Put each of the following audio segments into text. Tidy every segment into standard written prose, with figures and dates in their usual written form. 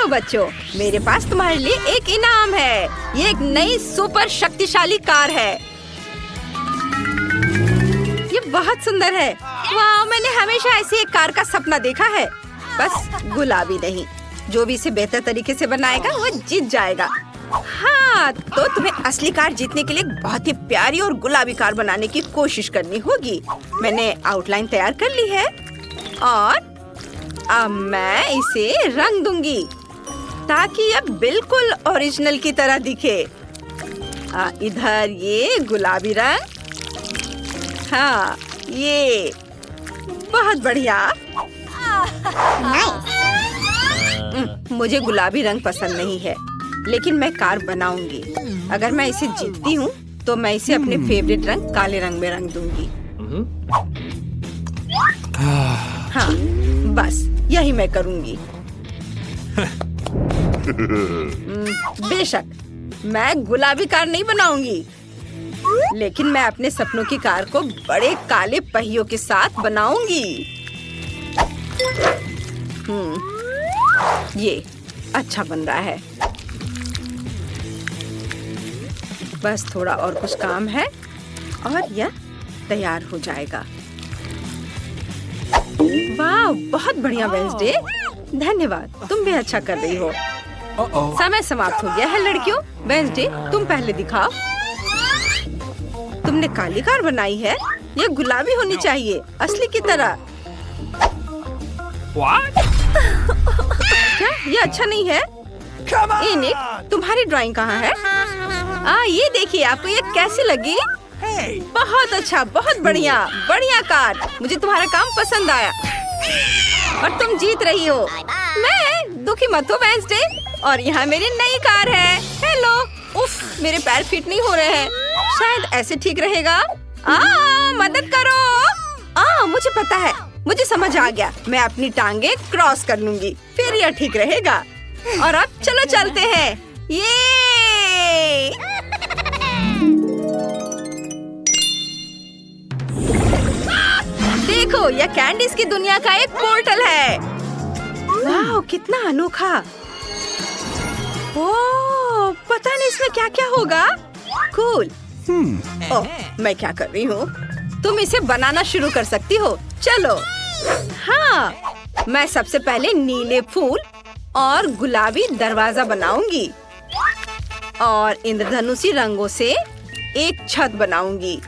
Hello बच्चों, मेरे पास तुम्हारे लिए एक इनाम है। ये एक नई सुपर शक्तिशाली कार है। ये बहुत सुंदर है। वाह, मैंने हमेशा ऐसी एक कार का सपना देखा है। बस गुलाबी नहीं, जो भी इसे बेहतर तरीके से बनाएगा वो जीत जाएगा। हाँ, तो तुम्हें असली कार जीतने के लिए बहुत ही प्यारी और गुलाबी कार बनाने की कोशिश करनी होगी। मैंने आउटलाइन तैयार कर ली है और अब मैं इसे रंग दूंगी ताकि यह बिल्कुल ओरिजिनल की तरह दिखे। इधर ये गुलाबी रंग, हाँ ये बहुत बढ़िया। मुझे गुलाबी रंग पसंद नहीं है, लेकिन मैं कार बनाऊंगी। अगर मैं इसे जीतती हूँ तो मैं इसे अपने फेवरेट रंग काले रंग में रंग दूंगी। हाँ, बस यही मैं करूंगी। बेशक मैं गुलाबी कार नहीं बनाऊंगी, लेकिन मैं अपने सपनों की कार को बड़े काले पहियों के साथ बनाऊंगी। ये अच्छा बन रहा है। बस थोड़ा और कुछ काम है और यह तैयार हो जाएगा। वाह, बहुत बढ़िया वेंसडे, धन्यवाद। तुम भी अच्छा कर रही हो। समय समाप्त हो गया है लड़कियों। वेंसडे, तुम पहले दिखाओ। तुमने काली कार बनाई है। ये गुलाबी होनी चाहिए, असली की तरह। क्या ये अच्छा नहीं है? निक, तुम्हारी ड्राइंग कहाँ है? ये देखिए, आपको ये कैसी लगी? बहुत अच्छा, बहुत बढ़िया, बढ़िया कार। मुझे तुम्हारा काम पसंद आया और तुम जीत रही हो। मैं दुखी मत हो वेंसडे। और यहाँ मेरी नई कार है। हेलो। उफ, मेरे पैर फिट नहीं हो रहे हैं। शायद ऐसे ठीक रहेगा। मदद करो। मुझे पता है, मुझे समझ आ गया। मैं अपनी टांगे क्रॉस कर लूंगी, फिर यह ठीक रहेगा। और अब चलो चलते हैं। ये देखो, यह कैंडीज की दुनिया का एक पोर्टल है। वाह, कितना अनोखा। ओह, पता नहीं इसमें क्या क्या होगा। कूल। ओह, मैं क्या कर रही हूँ? तुम इसे बनाना शुरू कर सकती हो। चलो। हाँ, मैं सबसे पहले नीले फूल और गुलाबी दरवाजा बनाऊंगी और इंद्रधनुषी रंगों से एक छत बनाऊंगी।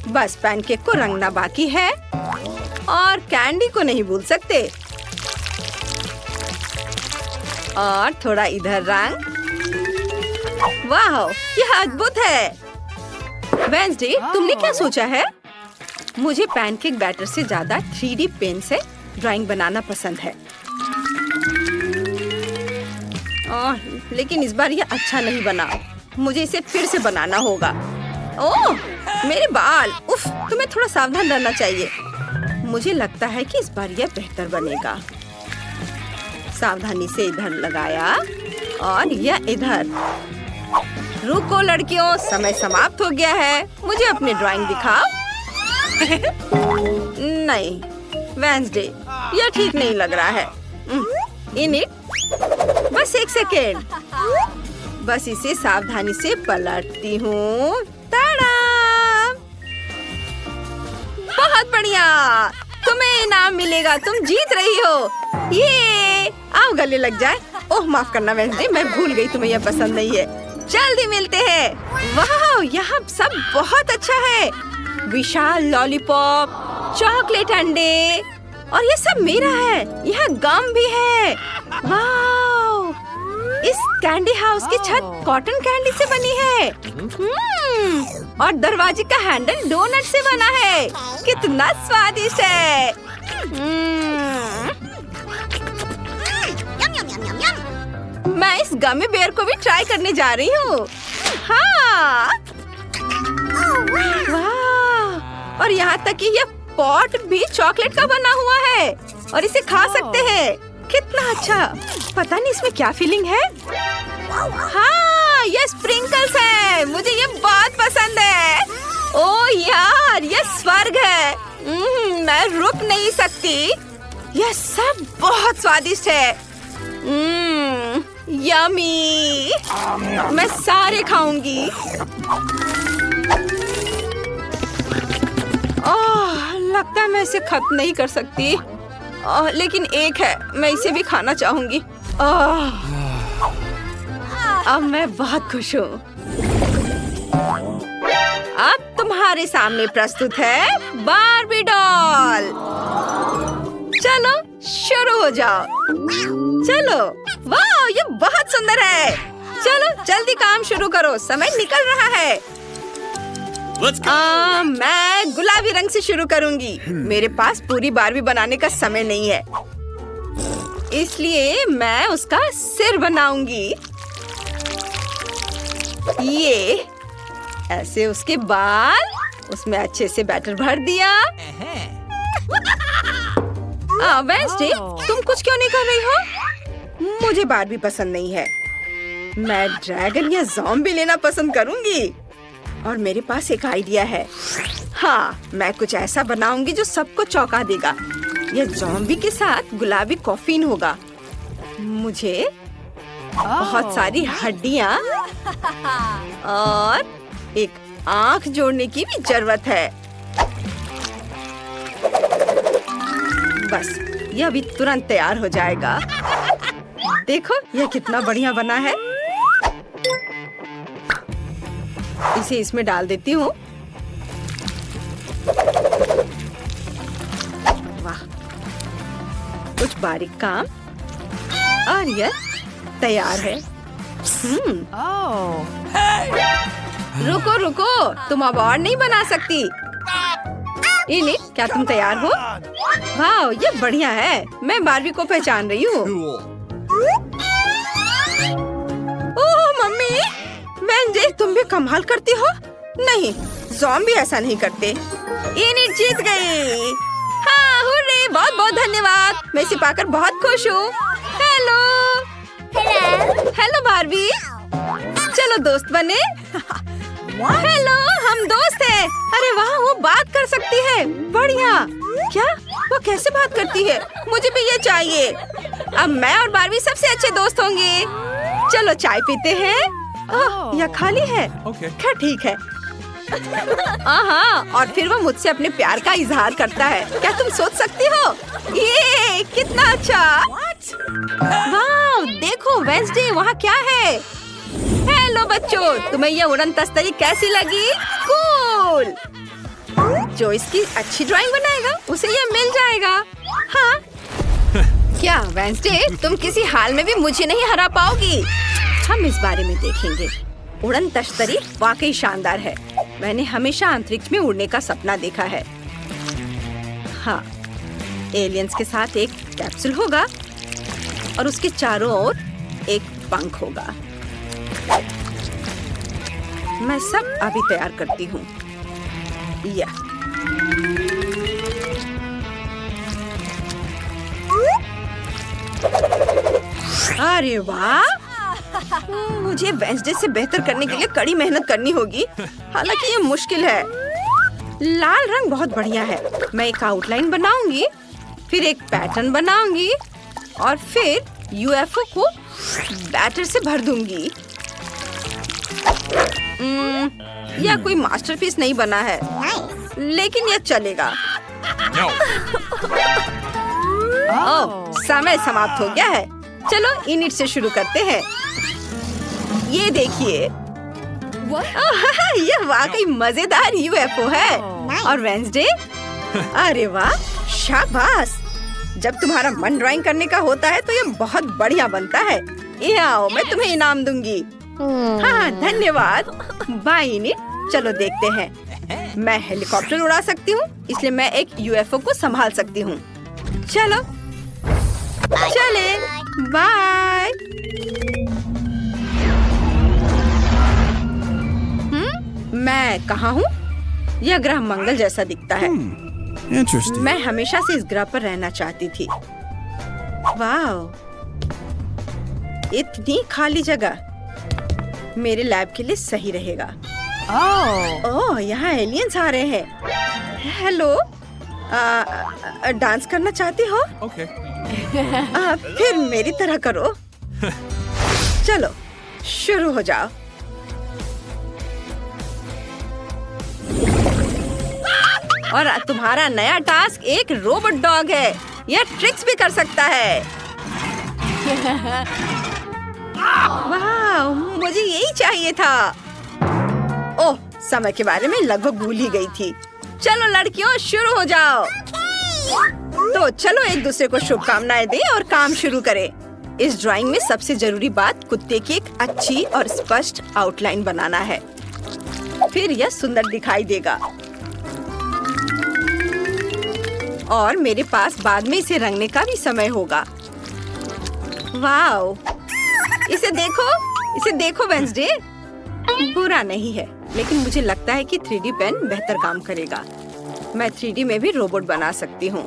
बस पैनकेक को रंगना बाकी है और कैंडी को नहीं भूल सकते। और थोड़ा इधर रंग। वाह, यह अद्भुत है। वेंसडे, तुमने क्या सोचा है? मुझे पैनकेक बैटर से ज्यादा 3D पेन से ड्राइंग बनाना पसंद है। लेकिन इस बार यह अच्छा नहीं बना। मुझे इसे फिर से बनाना होगा। ओह, मेरे बाल। उफ, तुम्हें थोड़ा सावधान रहना चाहिए। मुझे लगता है कि इस बार यह बेहतर बनेगा। सावधानी से इधर लगाया और यह इधर। रुको लड़कियों, समय समाप्त हो गया है। मुझे अपनी ड्राइंग दिखाओ। नहीं वेंसडे, यह ठीक नहीं लग रहा है। बस एक सेकेंड। बस इसे सावधानी से पलटती हूँ। बहुत बढ़िया, तुम्हें इनाम मिलेगा। तुम जीत रही हो। ये आओ गले लग जाए। ओह, माफ करना वेंसडे, मैं भूल गई तुम्हें यह पसंद नहीं है। जल्दी मिलते हैं। वाह, यहाँ सब बहुत अच्छा है। विशाल लॉलीपॉप, चॉकलेट अंडे और ये सब मेरा है। यहाँ गम भी है। वाह, इस कैंडी हाउस की छत कॉटन कैंडी से बनी है। और दरवाजे का हैंडल डोनट से बना है। कितना स्वादिष्ट है। मैं इस गमी बेयर को भी ट्राई करने जा रही हूँ। हाँ, वाह, और यहाँ तक कि यह पॉट भी चॉकलेट का बना हुआ है और इसे खा सकते हैं। कितना अच्छा। पता नहीं इसमें क्या फीलिंग है। हाँ, ये स्प्रिंकल्स है। मुझे ये बहुत पसंद है। ओह यार, ये स्वर्ग है। मैं रुक नहीं सकती। यह सब बहुत स्वादिष्ट है। यमी। मैं सारे खाऊंगी। लगता है मैं इसे खत्म नहीं कर सकती। लेकिन एक है, मैं इसे भी खाना चाहूंगी। अब मैं बहुत खुश हूँ। अब तुम्हारे सामने प्रस्तुत है बार्बी डॉल। चलो शुरू हो जाओ। चलो, वाह, ये बहुत सुंदर है। चलो जल्दी काम शुरू करो, समय निकल रहा है। मैं गुलाबी रंग से शुरू करूंगी। मेरे पास पूरी बार्बी बनाने का समय नहीं है, इसलिए मैं उसका सिर बनाऊंगी। ये ऐसे, उसके बाल, उसमें अच्छे से बैटर भर दिया। वेंसडे, तुम कुछ क्यों नहीं कर रही हो? मुझे बार्बी पसंद नहीं है। मैं ड्रैगन या ज़ॉम्बी लेना पसंद करूंगी। और मेरे पास एक आइडिया है। हाँ, मैं कुछ ऐसा बनाऊंगी जो सबको चौंका देगा। यह ज़ॉम्बी के साथ गुलाबी कॉफीन होगा। मुझे बहुत सारी हड्डियाँ और एक आंख जोड़ने की भी जरूरत है। बस, यह अभी तुरंत तैयार हो जाएगा। देखो, यह कितना बढ़िया बना है। इसे इसमें डाल देती हूँ। वाह, कुछ बारीक काम और यह तैयार है। रुको रुको, तुम अब और नहीं बना सकती। इनी, क्या तुम तैयार हो? वाह, ये बढ़िया है। मैं बार्बी को पहचान रही हूँ। ओह मम्मी, वेंसडे, तुम भी कमाल करती हो। नहीं, ज़ॉम्बी ऐसा नहीं करते। इनी जीत गई। हाँ, हुर्रे, बहुत बहुत धन्यवाद। मैं इसे पाकर बहुत खुश हूँ। हेलो हेलो बार्बी, चलो दोस्त बने। हेलो, हम दोस्त हैं। अरे वाह, वो बात कर सकती है। बढ़िया। क्या? वो कैसे बात करती है? मुझे भी ये चाहिए। अब मैं और बार्बी सबसे अच्छे दोस्त होंगे। चलो चाय पीते हैं। यह खाली है। क्या ठीक है। हाँ, और फिर वो मुझसे अपने प्यार का इजहार करता है। क्या तुम सोच सकती हो? ये कितना अच्छा। वाह, देखो वेंसडे, वहाँ क्या है? हेलो बच्चों, तुम्हें ये उड़न तस्तरी कैसी लगी? कूल। जो इसकी अच्छी ड्राइंग बनाएगा उसे ये मिल जाएगा। हाँ। क्या वेंसडे, तुम किसी हाल में भी मुझे नहीं हरा पाओगी। हम इस बारे में देखेंगे। उड़न तस्तरी वाकई शानदार है। मैंने हमेशा अंतरिक्ष में उड़ने का सपना देखा है। हाँ, एलियंस के साथ एक कैप्सूल होगा और उसके चारों ओर एक पंख होगा। मैं सब अभी तैयार करती हूँ। अरे वाह, मुझे वेंसडे से बेहतर करने के लिए कड़ी मेहनत करनी होगी। हालांकि ये मुश्किल है। लाल रंग बहुत बढ़िया है। मैं एक आउटलाइन बनाऊंगी, फिर एक पैटर्न बनाऊंगी और फिर यूएफओ को बैटर से भर दूंगी। यह कोई मास्टरपीस नहीं बना है, लेकिन यह चलेगा। ओह, समय समाप्त हो गया है। चलो इनिट से शुरू करते हैं। ये देखिए, यह वाकई मजेदार यूएफओ है। और वेंसडे, अरे वाह, शाबाश। जब तुम्हारा मन ड्राइंग करने का होता है तो ये बहुत बढ़िया बनता है। ये आओ, मैं तुम्हें इनाम दूंगी। हाँ, धन्यवाद। बाय इनिट। चलो देखते हैं। मैं हेलीकॉप्टर उड़ा सकती हूँ, इसलिए मैं एक यूएफओ को संभाल सकती हूँ। चलो चले, बाय। मैं कहाँ हूँ? यह ग्रह मंगल जैसा दिखता है। मैं हमेशा से इस ग्रह पर रहना चाहती थी। वाह, इतनी खाली जगह मेरे लैब के लिए सही रहेगा। ओह, यहाँ एलियंस आ रहे हैं। हेलो, डांस करना चाहती हो? Okay. फिर मेरी तरह करो। चलो शुरू हो जाओ। और तुम्हारा नया टास्क एक रोबोट डॉग है। यह ट्रिक्स भी कर सकता है। वाह, मुझे यही चाहिए था। ओह, समय के बारे में लगभग भूल ही गई थी। चलो लड़कियों, शुरू हो जाओ। तो चलो एक दूसरे को शुभकामनाएं दें और काम शुरू करें। इस ड्राइंग में सबसे जरूरी बात कुत्ते की एक अच्छी और स्पष्ट आउटलाइन बनाना है। फिर यह सुंदर दिखाई देगा। और मेरे पास बाद में इसे रंगने का भी समय होगा। वाओ, इसे देखो वेंसडे। बुरा नहीं है, लेकिन मुझे लगता है कि 3D पेन बेहतर काम करेगा। मैं 3D में भी रोबोट बना सकती हूँ।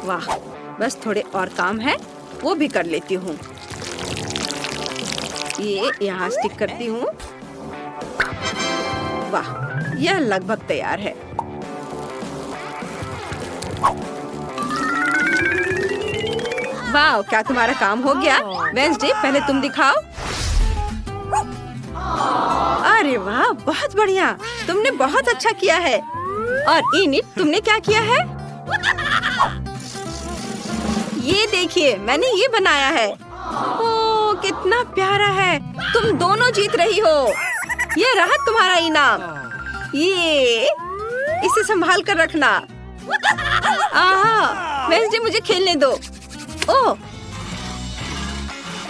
वाह, बस थोड़े और काम है, वो भी कर लेती हूँ। ये यहाँ स्टिक करती हूँ। वाह, यह लगभग तैयार है। वाह, क्या तुम्हारा काम हो गया? वेंसडे, पहले तुम दिखाओ। अरे वाह, बहुत बढ़िया, तुमने बहुत अच्छा किया है। और इनिट, तुमने क्या किया है? ये देखिए, मैंने ये बनाया है। ओह, कितना प्यारा है। तुम दोनों जीत रही हो। ये रहा तुम्हारा इनाम। ये इसे संभाल कर रखना। आहा, वेंसडे, मुझे खेलने दो। ओह,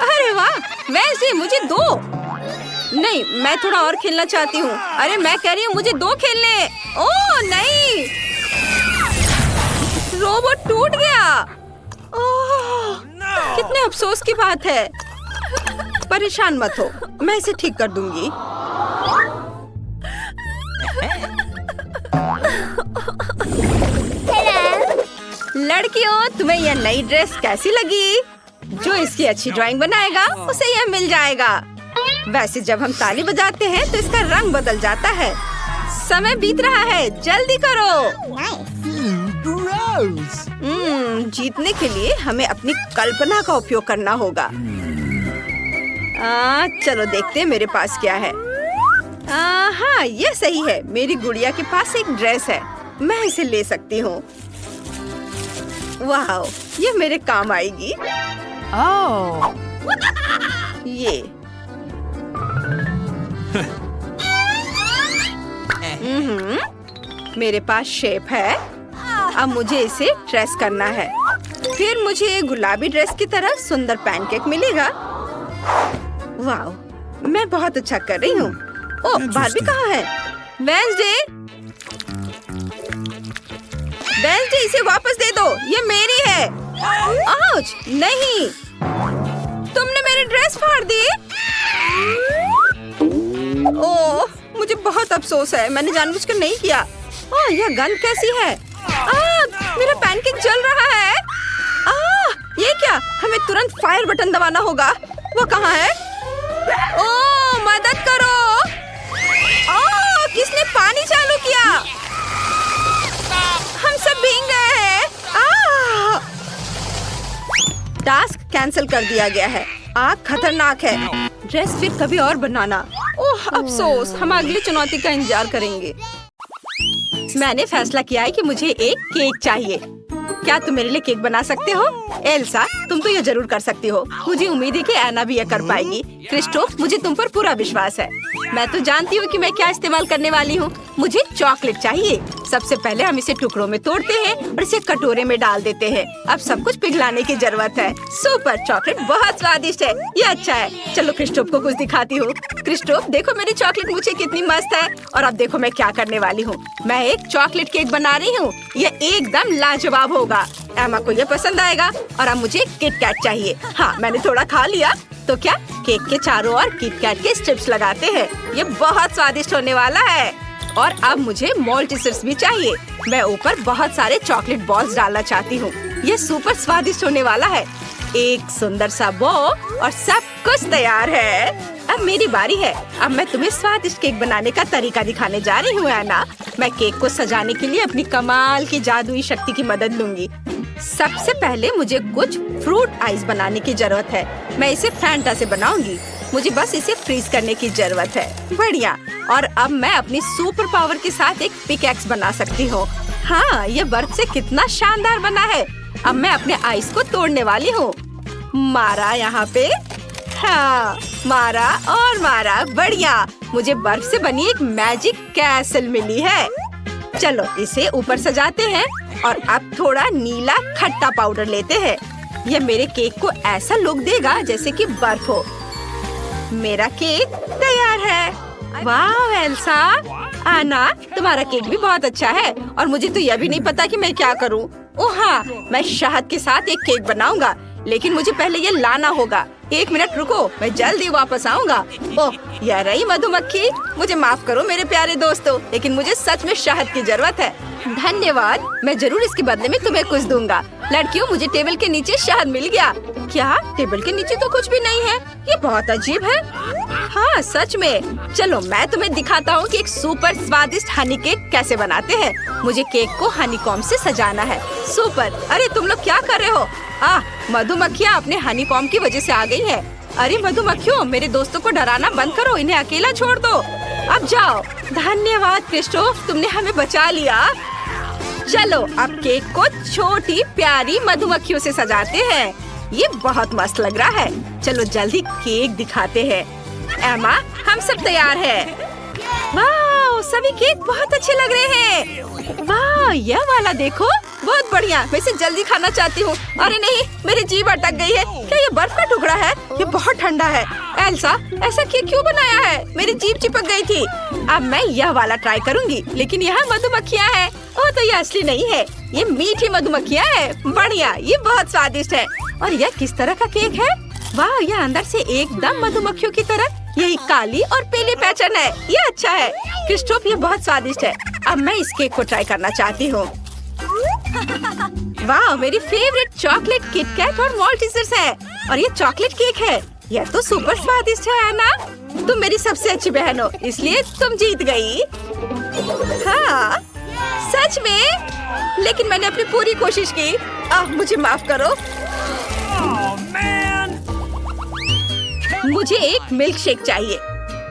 अरे वाह, वेंसडे, मुझे दो। नहीं, मैं थोड़ा और खेलना चाहती हूँ। अरे मैं कह रही हूँ मुझे दो खेलने। ओह नहीं, रोबोट टूट गया। ओह, कितने अफसोस की बात है। परेशान मत हो, मैं इसे ठीक कर दूंगी। लड़कियों, तुम्हें यह नई ड्रेस कैसी लगी? जो इसकी अच्छी ड्राइंग बनाएगा उसे यह मिल जाएगा। वैसे जब हम ताली बजाते हैं तो इसका रंग बदल जाता है। समय बीत रहा है, जल्दी करो। जीतने के लिए हमें अपनी कल्पना का उपयोग करना होगा। चलो देखते हैं मेरे पास क्या है। हाँ, यह सही है। मेरी गुड़िया के पास एक ड्रेस है, मैं इसे ले सकती हूँ। वाह, ये मेरे काम आएगी। Oh. ये मेरे पास शेप है। अब मुझे इसे ट्रेस करना है। फिर मुझे गुलाबी ड्रेस की तरह सुंदर पैनकेक मिलेगा। वाह, मैं बहुत अच्छा कर रही हूँ। ओह, बार्बी कहाँ है? वेंसडे, इसे वापस दे दो, ये मेरी है। आउच, नहीं, तुमने मेरी ड्रेस फाड़ दी। ओह, मुझे बहुत अफसोस है, मैंने जानबूझकर नहीं किया। ओह, यह गंध कैसी है? मेरा पैनकेक जल रहा है। ये क्या? हमें तुरंत फायर बटन दबाना होगा। वो कहाँ है? ओह, मदद करो। ओह, किसने पानी चालू किया? हम सब भीग गए हैं। टास्क कैंसिल कर दिया गया है। आग खतरनाक है। ड्रेस फिर कभी और बनाना। ओह, अफसोस, हम अगली चुनौती का इंतजार करेंगे। मैंने फैसला किया है कि मुझे एक केक चाहिए। क्या तुम मेरे लिए केक बना सकते हो? एल्सा, तुम तो यह जरूर कर सकती हो। मुझे उम्मीद है कि एना भी यह कर पाएगी। क्रिस्टोफ, मुझे तुम पर पूरा विश्वास है। मैं तो जानती हूँ कि मैं क्या इस्तेमाल करने वाली हूँ। मुझे चॉकलेट चाहिए। सबसे पहले हम इसे टुकड़ों में तोड़ते हैं और इसे कटोरे में डाल देते हैं। अब सब कुछ पिघलाने की जरूरत है। सुपर, चॉकलेट बहुत स्वादिष्ट है। ये अच्छा है। चलो क्रिस्टोफ को कुछ दिखाती हूँ। क्रिस्टोफ, देखो मेरी चॉकलेट मुझे कितनी मस्त है। और अब देखो मैं क्या करने वाली हूँ। मैं एक चॉकलेट केक बना रही हूँ। ये एकदम लाजवाब होगा। एमा को ये पसंद आएगा। और अब मुझे किट कैट चाहिए। हाँ, मैंने थोड़ा खा लिया। तो क्या, केक के चारों ओर किट कैट के स्ट्रिप्स लगाते हैं। ये बहुत स्वादिष्ट होने वाला है। और अब मुझे मोल्टिसर्स भी चाहिए। मैं ऊपर बहुत सारे चॉकलेट बॉल्स डालना चाहती हूँ। ये सुपर स्वादिष्ट होने वाला है। एक सुंदर सा बो और सब कुछ तैयार है। अब मेरी बारी है। अब मैं तुम्हें स्वादिष्ट केक बनाने का तरीका दिखाने जा रही हूँ एना। मैं केक को सजाने के लिए अपनी कमाल की जादुई शक्ति की मदद लूंगी। सबसे पहले मुझे कुछ फ्रूट आइस बनाने की जरूरत है। मैं इसे फैंटा से बनाऊंगी। मुझे बस इसे फ्रीज करने की जरूरत है। बढ़िया। और अब मैं अपनी सुपर पावर के साथ एक पिकैक्स बना सकती हूँ। हाँ, ये बर्फ से कितना शानदार बना है। अब मैं अपने आइस को तोड़ने वाली हूँ। मारा यहाँ पे, हाँ, मारा और मारा। बढ़िया। मुझे बर्फ से बनी एक मैजिक कैसल मिली है। चलो इसे ऊपर सजाते हैं और अब थोड़ा नीला खट्टा पाउडर लेते हैं। यह मेरे केक को ऐसा लुक देगा जैसे कि बर्फ हो। मेरा केक तैयार है। वाह एल्सा, आना, तुम्हारा केक भी बहुत अच्छा है। और मुझे तो यह भी नहीं पता कि मैं क्या करूं। ओह हाँ, मैं शहद के साथ एक केक बनाऊंगा, लेकिन मुझे पहले ये लाना होगा। 1 मिनट रुको, मैं जल्दी वापस आऊंगा। ओह, यह रही मधुमक्खी। मुझे माफ करो मेरे प्यारे दोस्तों, लेकिन मुझे सच में शहद की जरूरत है। धन्यवाद, मैं जरूर इसके बदले में तुम्हें कुछ दूंगा। लड़कियों, मुझे टेबल के नीचे शहद मिल गया। क्या? टेबल के नीचे तो कुछ भी नहीं है। ये बहुत अजीब है। हाँ सच में। चलो मैं तुम्हें दिखाता हूँ कि एक सुपर स्वादिष्ट हनी केक कैसे बनाते हैं। मुझे केक को हनीकॉम्ब से सजाना है। सुपर। अरे तुम लोग क्या कर रहे हो? मधुमक्खियाँ अपने हनीकॉम्ब की वजह से आ गई है। अरे मधुमक्खियों, मेरे दोस्तों को डराना बंद करो, इन्हें अकेला छोड़ दो। अब जाओ। धन्यवाद क्रिस्टोफ, तुमने हमें बचा लिया। चलो अब केक को छोटी प्यारी मधुमक्खियों से सजाते हैं। ये बहुत मस्त लग रहा है। चलो जल्दी केक दिखाते हैं। एमा, हम सब तैयार हैं। वाह, सभी केक बहुत अच्छे लग रहे हैं। वाह, यह वाला देखो, बहुत बढ़िया। मैं इसे जल्दी खाना चाहती हूँ। अरे नहीं, मेरी जीभ अटक गई है। क्या ये बर्फ का टुकड़ा है? ये बहुत ठंडा है। एल्सा, ऐसा केक क्यों बनाया है? मेरी जीभ चिपक गई थी। अब मैं यह वाला ट्राई करूँगी, लेकिन यहाँ मधुमक्खियाँ हैं। ओह, तो ये असली नहीं है, ये मीठी मधुमक्खियाँ हैं। बढ़िया, ये बहुत स्वादिष्ट है। और यह किस तरह का केक है? वाह, यह अंदर से एकदम मधुमक्खियों की तरह। यही काली और पीली पैटर्न है। ये अच्छा है क्रिस्टोफ, ये बहुत स्वादिष्ट है। अब मैं इस केक को ट्राई करना चाहती हूँ। वाह, मेरी फेवरेट चॉकलेट किटकैट और माल्टेजर्स है। और ये चॉकलेट केक है। यह तो सुपर स्वादिष्ट है ना? तुम मेरी सबसे अच्छी बहन हो, इसलिए तुम जीत गई। हाँ सच में, लेकिन मैंने अपनी पूरी कोशिश की। मुझे माफ करो। मुझे एक मिल्क शेक चाहिए।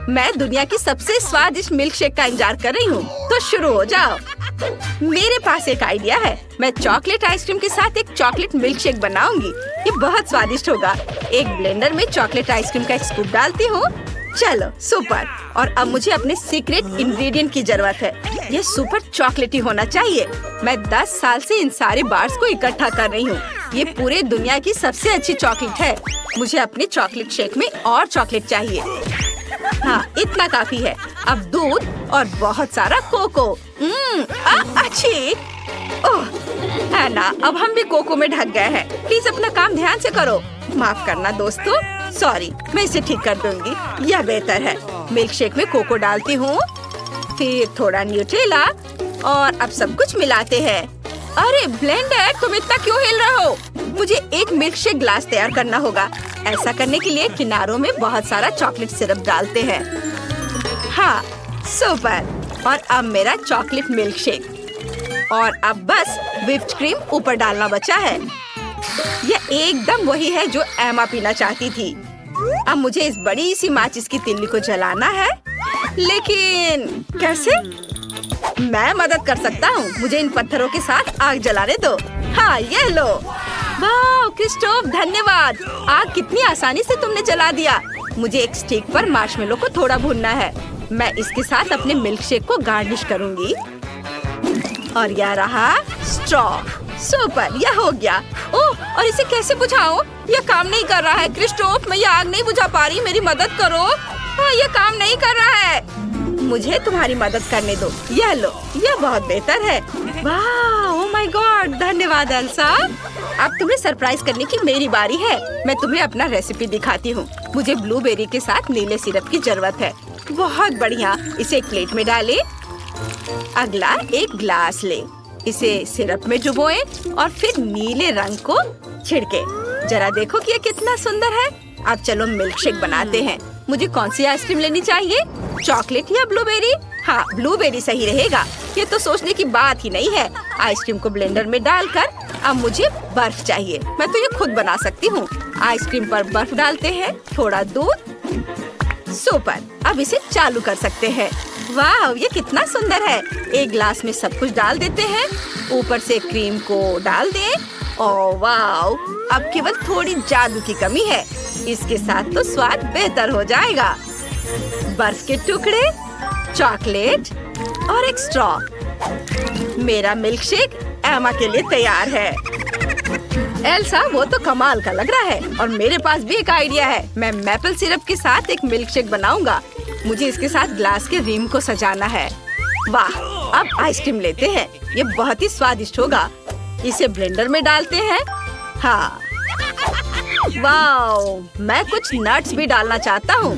मैं दुनिया की सबसे स्वादिष्ट मिल्क शेक का इंतजार कर रही हूँ। तो शुरू हो जाओ। मेरे पास एक आइडिया है। मैं चॉकलेट आइसक्रीम के साथ एक चॉकलेट मिल्क शेक बनाऊंगी। ये बहुत स्वादिष्ट होगा। एक ब्लेंडर में चॉकलेट आइसक्रीम का एक स्कूप डालती हूँ। चलो सुपर। और अब मुझे अपने सीक्रेट इंग्रेडिएंट की जरूरत है। ये सुपर चॉकलेटी होना चाहिए। मैं 10 साल से इन सारे बार्स को इकट्ठा कर रही हूँ। ये पूरे दुनिया की सबसे अच्छी चॉकलेट है। मुझे अपने चॉकलेट शेक में और चॉकलेट चाहिए। हाँ, इतना काफी है। अब दूध और बहुत सारा कोको। अच्छी। ओह एना, अब हम भी कोको में ढक गए हैं। प्लीज अपना काम ध्यान से करो। माफ करना दोस्तों, सॉरी। मैं इसे ठीक कर दूंगी। यह बेहतर है। मिल्क शेक में कोको डालती हूँ, फिर थोड़ा न्यूट्रेला और अब सब कुछ मिलाते हैं। अरे ब्लेंडर, तुम इतना क्यों हिल रहे हो? मुझे एक मिल्क शेक ग्लास तैयार करना होगा। ऐसा करने के लिए किनारों में बहुत सारा चॉकलेट सिरप डालते हैं। हाँ सुपर। और अब मेरा चॉकलेट मिल्क शेक। और अब बस व्हिप्ड क्रीम ऊपर डालना बचा है। यह एकदम वही है जो एमा पीना चाहती थी। अब मुझे इस बड़ी सी माचिस की तिल्ली को जलाना है, लेकिन कैसे? मैं मदद कर सकता हूँ। मुझे इन पत्थरों के साथ आग जलाने दो। हाँ, ये लो। वाह क्रिस्टोफ, धन्यवाद। आग कितनी आसानी से तुमने जला दिया। मुझे एक स्टिक पर मार्शमेलो को थोड़ा भूनना है। मैं इसके साथ अपने मिल्क शेक को गार्निश करूंगी। और यह रहा स्ट्रॉ। सुपर, यह हो गया। ओह, और इसे कैसे बुझाऊं? यह काम नहीं कर रहा है क्रिस्टोफ। मैं यह आग नहीं बुझा पा रही। मेरी मदद करो। हाँ, यह काम नहीं कर रहा है। मुझे तुम्हारी मदद करने दो। यह लो, यह बहुत बेहतर है। वाह, ओह माय गॉड, धन्यवाद एल्सा। अब तुम्हें सरप्राइज करने की मेरी बारी है। मैं तुम्हें अपना रेसिपी दिखाती हूँ। मुझे ब्लूबेरी के साथ नीले सिरप की जरूरत है। बहुत बढ़िया। इसे एक प्लेट में डालें। अगला एक ग्लास ले, इसे सिरप में डुबोएं और फिर नीले रंग को छिड़के। जरा देखो कि ये कितना सुंदर है। अब चलो मिल्क शेक बनाते हैं। मुझे कौन सी आइसक्रीम लेनी चाहिए, चॉकलेट या ब्लूबेरी? हाँ, ब्लूबेरी सही रहेगा। ये तो सोचने की बात ही नहीं है। आइसक्रीम को ब्लेंडर में डालकर अब मुझे बर्फ चाहिए। मैं तो ये खुद बना सकती हूँ। आइसक्रीम पर बर्फ डालते हैं, थोड़ा दूध। सुपर, अब इसे चालू कर सकते हैं। वाह, ये कितना सुंदर है। एक ग्लास में सब कुछ डाल देते हैं, ऊपर से क्रीम को डाल दें। ओह वाह, अब केवल थोड़ी जादू की कमी है। इसके साथ तो स्वाद बेहतर हो जाएगा। बर्फ के टुकड़े, चॉकलेट और एक स्ट्रॉ। मेरा मिल्क शेक एमा के लिए तैयार है। एल्सा, वो तो कमाल का लग रहा है। और मेरे पास भी एक आइडिया है। मैं मैपल सिरप के साथ एक मिल्क शेक बनाऊंगा। मुझे इसके साथ ग्लास के रिम को सजाना है। वाह, अब आइसक्रीम लेते हैं। ये बहुत ही स्वादिष्ट होगा। इसे ब्लेंडर में डालते हैं। हाँ, वाह, मैं कुछ नट्स भी डालना चाहता हूँ।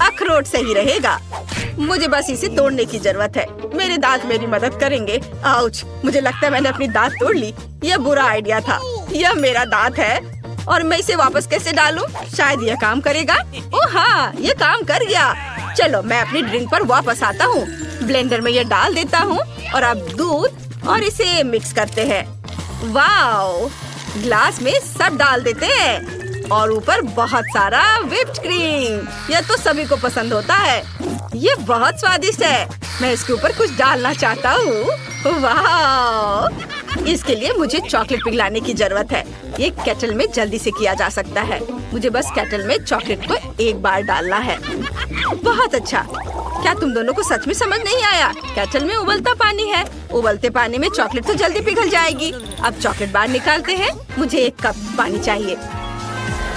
अखरोट सही रहेगा। मुझे बस इसे तोड़ने की जरूरत है। मेरे दांत मेरी मदद करेंगे। आउच, मुझे लगता है मैंने अपनी दांत तोड़ ली। यह बुरा आइडिया था। यह मेरा दांत है और मैं इसे वापस कैसे डालूं? शायद यह काम करेगा। ओह हाँ, यह काम कर गया। चलो, मैं अपनी ड्रिंक पर वापस आता हूँ। ब्लेंडर में यह डाल देता हूँ और अब दूध और इसे मिक्स करते हैं। वाओ, ग्लास में सब डाल देते हैं और ऊपर बहुत सारा व्हिप्ड क्रीम। यह तो सभी को पसंद होता है। ये बहुत स्वादिष्ट है। मैं इसके ऊपर कुछ डालना चाहता हूँ। वाह, इसके लिए मुझे चॉकलेट पिघलाने की जरूरत है। ये केटल में जल्दी से किया जा सकता है। मुझे बस केटल में चॉकलेट को एक बार डालना है। बहुत अच्छा। क्या तुम दोनों को सच में समझ नहीं आया? केटल में उबलता पानी है। उबलते पानी में चॉकलेट तो जल्दी पिघल जाएगी। अब चॉकलेट बाहर निकालते हैं। मुझे 1 कप पानी चाहिए।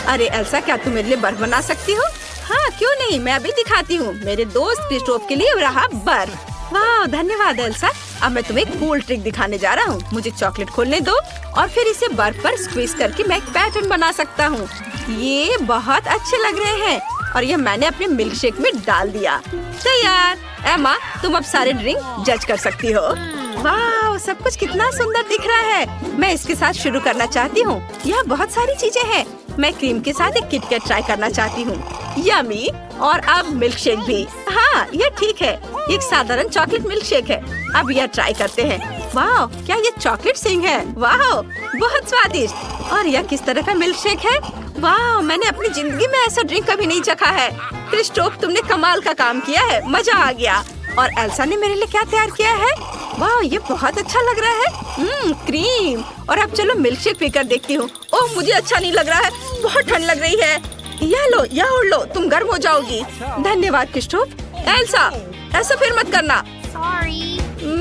अरे एल्सा, क्या तुम मेरे लिए बर्फ बना सकती हो? हाँ, क्यों नहीं, मैं अभी दिखाती हूँ। मेरे दोस्त क्रिस्टोफ के लिए रहा बर्फ। वाह, धन्यवाद एल्सा। अब मैं तुम्हें एक कूल ट्रिक दिखाने जा रहा हूँ। मुझे चॉकलेट खोलने दो और फिर इसे बर्फ पर स्क्वीज करके मैं एक पैटर्न बना सकता हूँ। ये बहुत अच्छे लग रहे हैं और ये मैंने अपने मिल्क शेक में डाल दिया। तैयार। एमा, तुम अब सारे ड्रिंक जज कर सकती हो। वाह, सब कुछ कितना सुंदर दिख रहा है। मैं इसके साथ शुरू करना चाहती हूँ। यहाँ बहुत सारी चीजें हैं। मैं क्रीम के साथ एक किटकैट ट्राई करना चाहती हूँ। यम्मी। और अब मिल्क शेक भी। हाँ, ये ठीक है। एक साधारण चॉकलेट मिल्क शेक है। अब यह ट्राई करते हैं। वाह, क्या ये चॉकलेट सिंग है? वाह, बहुत स्वादिष्ट। और यह किस तरह का मिल्क शेक है? वाह, मैंने अपनी जिंदगी में ऐसा ड्रिंक कभी नहीं चखा है। क्रिस्टोफ, तुमने कमाल का काम किया है। मजा आ गया। और एल्सा ने मेरे लिए क्या तैयार किया है? वाह, ये बहुत अच्छा लग रहा है। क्रीम। और अब चलो मिल्क शेक पीकर देखती हूँ। ओह, मुझे अच्छा नहीं लग रहा है। बहुत ठंड लग रही है। यह लो, यह ओढ़ लो, तुम गर्म हो जाओगी। धन्यवाद क्रिस्टोफ। एल्सा, ऐसा फिर मत करना।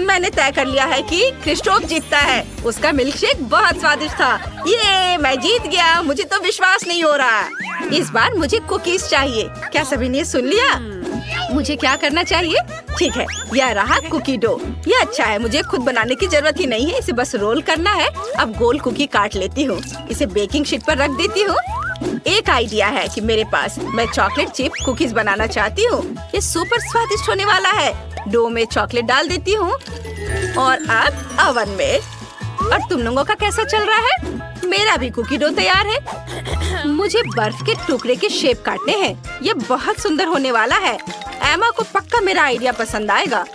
मैंने तय कर लिया है कि क्रिस्टोफ जीतता है। उसका मिल्क शेक बहुत स्वादिष्ट था। ये मैं जीत गया। मुझे तो विश्वास नहीं हो रहा। इस बार मुझे कुकीज चाहिए। क्या सभी ने सुन लिया? मुझे क्या करना चाहिए? ठीक है, यह रहा कुकी डो। यह अच्छा है। मुझे खुद बनाने की जरूरत ही नहीं है। इसे बस रोल करना है। अब गोल कुकी काट लेती हूँ। इसे बेकिंग शीट पर रख देती हूँ। एक आइडिया है कि मेरे पास। मैं चॉकलेट चिप कुकीज बनाना चाहती हूँ। ये सुपर स्वादिष्ट होने वाला है। डो में चॉकलेट डाल देती हूँ और अब अवन में। और तुम लोगों का कैसा चल रहा है? मेरा भी कुकी डो तैयार है। मुझे बर्फ के टुकड़े के शेप काटने हैं। ये बहुत सुंदर होने वाला है। एमा को पक्का मेरा आइडिया पसंद आएगा।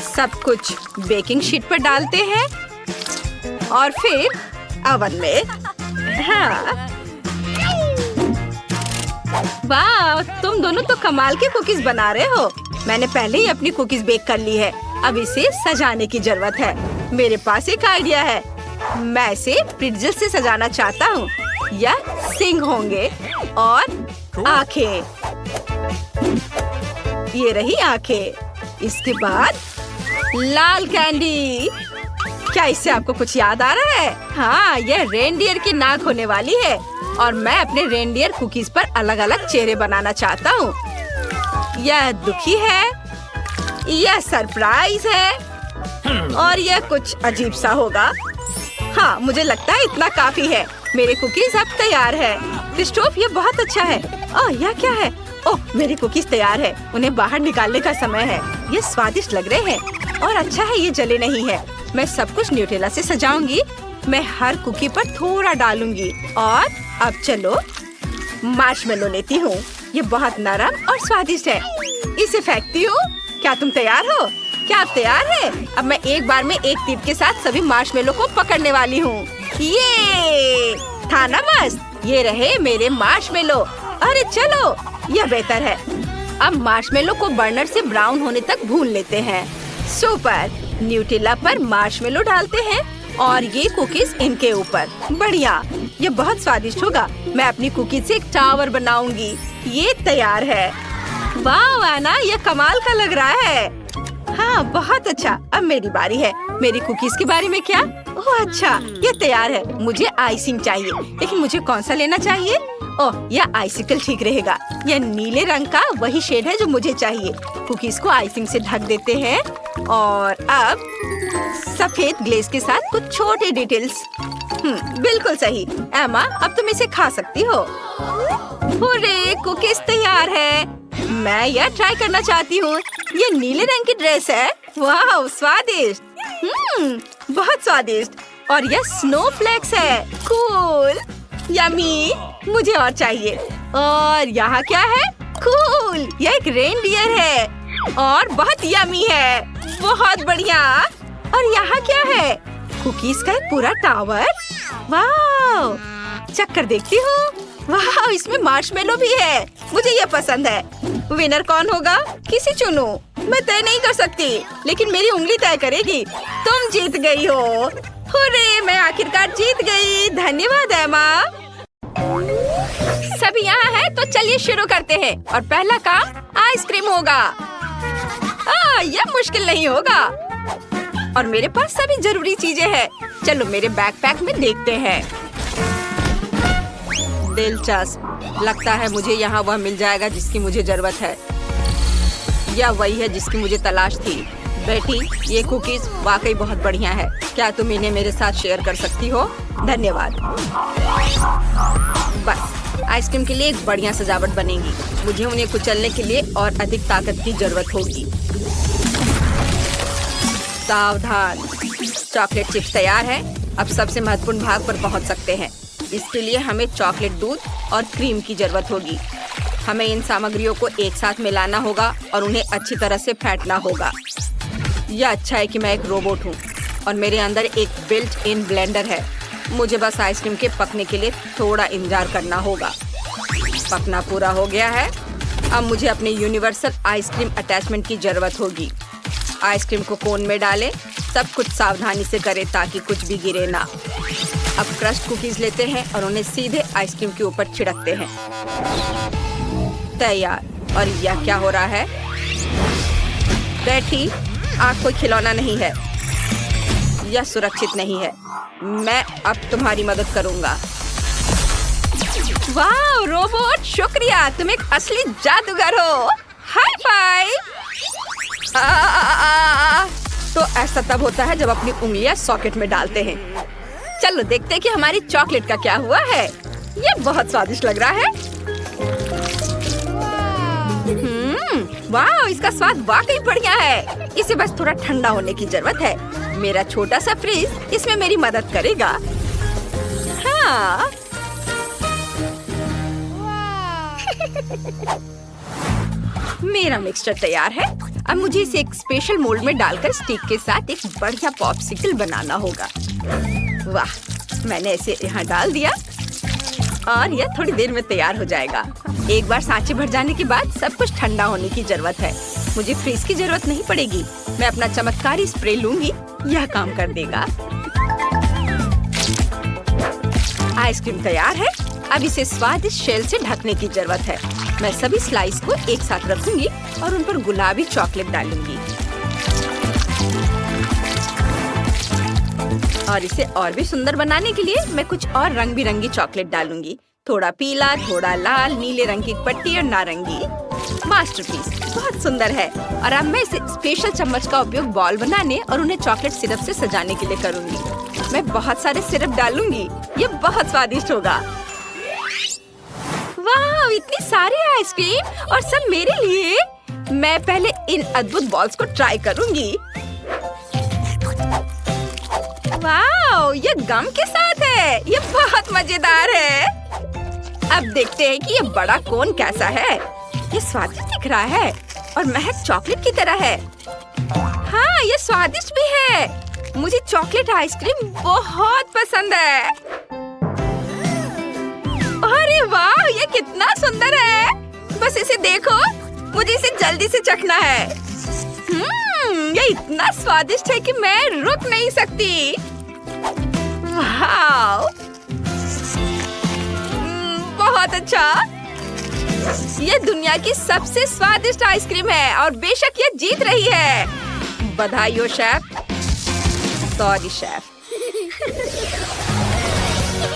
सब कुछ बेकिंग शीट पर डालते हैं और फिर अवन में। हाँ, वाह, तुम दोनों तो कमाल के कुकीज बना रहे हो। मैंने पहले ही अपनी कुकीज बेक कर ली है। अब इसे सजाने की जरूरत है। मेरे पास एक आइडिया है। मैं इसे प्रिट्ज़ल से सजाना चाहता हूँ। यह सिंग होंगे और आंखें। ये रही आंखें। इसके बाद लाल कैंडी। क्या इससे आपको कुछ याद आ रहा है? हाँ, यह रेनडियर की नाक होने वाली है और मैं अपने रेनडियर कुकीज पर अलग अलग चेहरे बनाना चाहता हूँ। यह दुखी है, यह सरप्राइज है और यह कुछ अजीब सा होगा। हाँ, मुझे लगता है इतना काफी है। मेरे कुकीज अब तैयार है। क्रिस्टोफ, ये बहुत अच्छा है। ओह, यह क्या है? ओह, मेरी कुकीज तैयार है। उन्हें बाहर निकालने का समय है। ये स्वादिष्ट लग रहे हैं और अच्छा है ये जले नहीं है। मैं सब कुछ न्यूटेला से सजाऊंगी। मैं हर कुकी पर थोड़ा डालूंगी। और अब चलो मार्शमेलो लेती हूँ। ये बहुत नरम और स्वादिष्ट है। इसे फेंकती हूँ। क्या तुम तैयार हो? क्या आप तैयार हैं? अब मैं एक बार में एक तीर के साथ सभी मार्शमेलो को पकड़ने वाली हूँ। ये था ना मस्त। ये रहे मेरे मार्शमेलो। अरे चलो, यह बेहतर है। अब मार्शमेलो को बर्नर से ब्राउन होने तक भून लेते हैं। सुपर। न्यूटेला पर मार्शमेलो डालते हैं और ये कुकीज इनके ऊपर। बढ़िया, ये बहुत स्वादिष्ट होगा। मैं अपनी कुकीज से एक टावर बनाऊंगी। ये तैयार है। वाह एना, ये कमाल का लग रहा है। हाँ, बहुत अच्छा। अब मेरी बारी है। मेरी कुकीज के बारे में क्या? ओह अच्छा, ये तैयार है। मुझे आइसिंग चाहिए, लेकिन मुझे कौन सा लेना चाहिए? ओह, यह आइसिकल ठीक रहेगा। यह नीले रंग का वही शेड है जो मुझे चाहिए। कुकीज को आइसिंग से ढक देते हैं और अब सफेद ग्लेज के साथ कुछ छोटे डिटेल्स। बिल्कुल सही। एमा, अब तुम इसे खा सकती हो। हुर्रे, कुकीज तैयार है। मैं यह ट्राई करना चाहती हूँ। ये नीले रंग की ड्रेस है। वाह, स्वादिष्ट। बहुत स्वादिष्ट। और यह स्नोफ्लेक्स है। Cool, yummy. मुझे और चाहिए। और यहाँ क्या है? कूल, यह एक रेनडियर है और बहुत यम्मी है। बहुत बढ़िया। और यहाँ क्या है? कुकीज का एक पूरा टावर। वाह, चक्कर देखती हूँ। वाह, इसमें मार्शमेलो भी है। मुझे ये पसंद है। विनर कौन होगा? किसे चुनूं? मैं तय नहीं कर सकती, लेकिन मेरी उंगली तय करेगी। तुम जीत गई हो। हुर्रे, मैं आखिरकार जीत गई। धन्यवाद एमा। सभी यहाँ है तो चलिए शुरू करते हैं। और पहला काम आइसक्रीम होगा। यह मुश्किल नहीं होगा और मेरे पास सभी जरूरी चीजें हैं। चलो मेरे बैकपैक में देखते हैं। दिलचस्प। लगता है मुझे यहाँ वह मिल जाएगा जिसकी मुझे जरूरत है। यह वही है जिसकी मुझे तलाश थी। बेटी, ये कुकीज वाकई बहुत बढ़िया है। क्या तुम इन्हें मेरे साथ शेयर कर सकती हो? धन्यवाद। बस, आइसक्रीम के लिए एक बढ़िया सजावट बनेगी। मुझे उन्हें कुचलने के लिए और अधिक ताकत की जरूरत होगी। सावधान। चॉकलेट चिप्स तैयार है। अब सबसे महत्वपूर्ण भाग पर पहुंच सकते हैं। इसके लिए हमें चॉकलेट दूध और क्रीम की जरूरत होगी। हमें इन सामग्रियों को एक साथ मिलाना होगा और उन्हें अच्छी तरह से फेंटना होगा। यह अच्छा है कि मैं एक रोबोट हूँ और मेरे अंदर एक बिल्ट इन ब्लेंडर है। मुझे बस आइसक्रीम के पकने के लिए थोड़ा इंतजार करना होगा। पकना पूरा हो गया है। अब मुझे अपने यूनिवर्सल आइसक्रीम अटैचमेंट की जरूरत होगी। आइसक्रीम को कोन में डालें। सब कुछ सावधानी से करें ताकि कुछ भी गिरे ना। अब क्रश्ड कुकीज लेते हैं और उन्हें सीधे आइसक्रीम के ऊपर छिड़कते हैं। तैयार। और यह क्या हो रहा है? बेटी, आग कोई खिलौना नहीं है। यह सुरक्षित नहीं है। मैं अब तुम्हारी मदद करूंगा। वाह रोबोट, शुक्रिया। तुम एक असली जादूगर हो। High five. तो ऐसा तब होता है जब अपनी उंगलियां सॉकेट में डालते हैं। चलो देखते हैं कि हमारी चॉकलेट का क्या हुआ है। ये बहुत स्वादिष्ट लग रहा है। वाह, इसका स्वाद वाकई बढ़िया है। इसे बस थोड़ा ठंडा होने की जरूरत है। मेरा छोटा सा फ्रीज इसमें मेरी मदद करेगा। हाँ। मेरा मिक्सचर तैयार है। अब मुझे इसे एक स्पेशल मोल्ड में डालकर स्टिक के साथ एक बढ़िया पॉप्सिकल बनाना होगा। वाह, मैंने इसे यहाँ डाल दिया और यह थोड़ी देर में तैयार हो जाएगा। एक बार सांचे भर जाने के बाद सब कुछ ठंडा होने की जरूरत है। मुझे फ्रीज की जरूरत नहीं पड़ेगी। मैं अपना चमत्कारी स्प्रे लूंगी, यह काम कर देगा। आइसक्रीम तैयार है। अब इसे स्वादिष्ट शेल से ढकने की जरूरत है। मैं सभी स्लाइस को एक साथ रखूंगी और उन पर गुलाबी चॉकलेट डालूंगी। और इसे और भी सुंदर बनाने के लिए मैं कुछ और रंग बिरंगी चॉकलेट डालूंगी। थोड़ा पीला, थोड़ा लाल, नीले रंग की पट्टी और नारंगी। मास्टरपीस, बहुत सुंदर है। और अब मैं इसे स्पेशल चम्मच का उपयोग बॉल बनाने और उन्हें चॉकलेट सिरप से सजाने के लिए करूंगी। मैं बहुत सारे सिरप डालूंगी। ये बहुत स्वादिष्ट होगा। वाह, इतनी सारी आइसक्रीम और सब मेरे लिए। मैं पहले इन अद्भुत बॉल्स को ट्राई करूंगी। वाह, ये गम के साथ है। ये बहुत मजेदार है। अब देखते हैं कि ये बड़ा कोन कैसा है। ये स्वादिष्ट दिख रहा है और महक चॉकलेट की तरह है। हाँ, ये स्वादिष्ट भी है। मुझे चॉकलेट आइसक्रीम बहुत पसंद है। अरे वाह, ये कितना सुंदर है। बस इसे देखो, मुझे इसे जल्दी से चखना है। ये इतना स्वादिष्ट है कि मैं रुक नहीं सकती। वाह, बहुत अच्छा। ये दुनिया की सबसे स्वादिष्ट आइसक्रीम है और बेशक ये जीत रही है। बधाई हो शेफ। Sorry chef.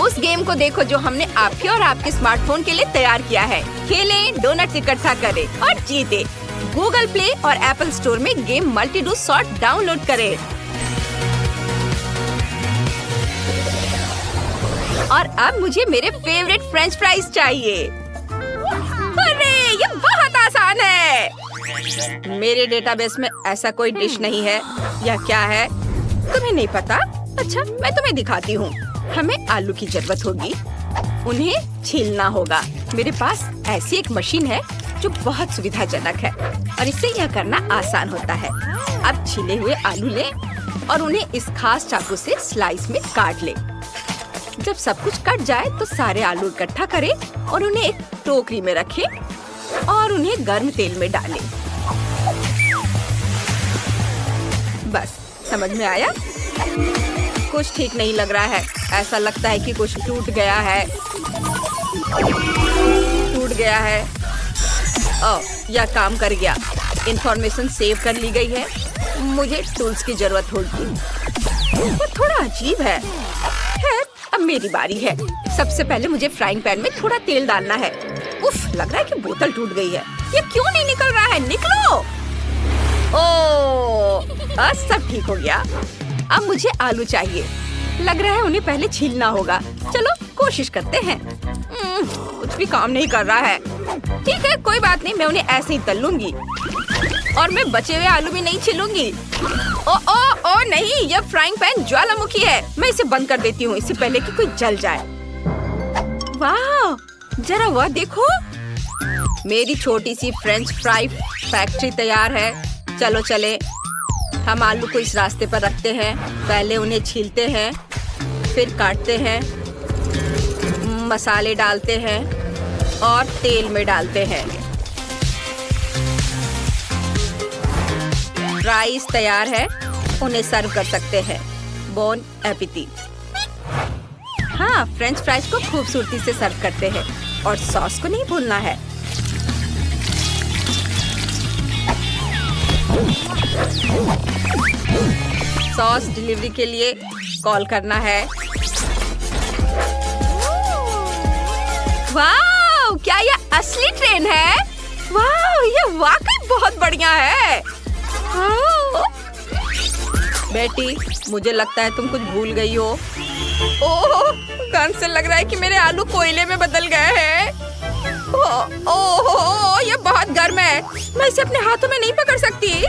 उस गेम को देखो जो हमने आपके और आपके स्मार्टफोन के लिए तैयार किया है। खेलें, डोनट्स इकट्ठा करें और जीतें। गूगल प्ले और एप्पल स्टोर में game multi do sort download करें। और अब मुझे मेरे फेवरेट फ्रेंच फ्राइज चाहिए। अरे, ये बहुत आसान है। मेरे डेटाबेस में ऐसा कोई डिश नहीं है। यह क्या है? तुम्हें नहीं पता? अच्छा, मैं तुम्हें दिखाती हूँ। हमें आलू की जरूरत होगी। उन्हें छीलना होगा। मेरे पास ऐसी एक मशीन है जो बहुत सुविधाजनक है और इससे यह करना आसान होता है। अब छीले हुए आलू लें और उन्हें इस खास चाकू से स्लाइस में काट लें। जब सब कुछ कट जाए तो सारे आलू इकट्ठा करें और उन्हें एक टोकरी में रखें और उन्हें गर्म तेल में डालें। बस, समझ में आया? कुछ ठीक नहीं लग रहा है। ऐसा लगता है कि कुछ टूट गया है। ओह, यह काम कर गया। इंफॉर्मेशन सेव कर ली गई है। मुझे टूल्स की जरूरत होगी। वो थोड़ा अजीब है। खैर, अब मेरी बारी है। सबसे पहले मुझे फ्राइंग पैन में थोड़ा तेल डालना है। उफ, लग रहा है कि बोतल टूट गई है। ये क्यों नहीं निकल रहा है? निकलो। ओह, सब ठीक हो गया। अब मुझे आलू चाहिए। लग रहा है उन्हें पहले छीलना होगा। चलो कोशिश करते हैं। कुछ भी काम नहीं कर रहा है। ठीक है, कोई बात नहीं, मैं उन्हें ऐसे ही तल लूंगी और मैं बचे हुए आलू भी नहीं छीलूंगी। ओ नहीं, यह फ्राइंग पैन ज्वालामुखी है। मैं इसे बंद कर देती हूँ इससे पहले कि कोई जल जाए। वाह, जरा वह देखो। मेरी छोटी सी फ्रेंच फ्राई फैक्ट्री तैयार है। चलो चले। हम आलू को इस रास्ते पर रखते हैं। पहले उन्हें छीलते हैं, फिर काटते हैं, मसाले डालते हैं और तेल में डालते हैं। फ्राइज तैयार है। उन्हें सर्व कर सकते हैं। बोन एपिटीट। हाँ, फ्रेंच फ्राइज को खूबसूरती से सर्व करते हैं और सॉस को नहीं भूलना है। सॉस डिलीवरी के लिए कॉल करना है। वाह, क्या यह असली ट्रेन है? वाह, यह वाकई बहुत बढ़िया है। बेटी, मुझे लगता है तुम कुछ भूल गई हो। ओह, गंध से लग रहा है कि मेरे आलू कोयले में बदल गए हैं। ओह, ये बहुत गर्म है। मैं इसे अपने हाथों में नहीं पकड़ सकती।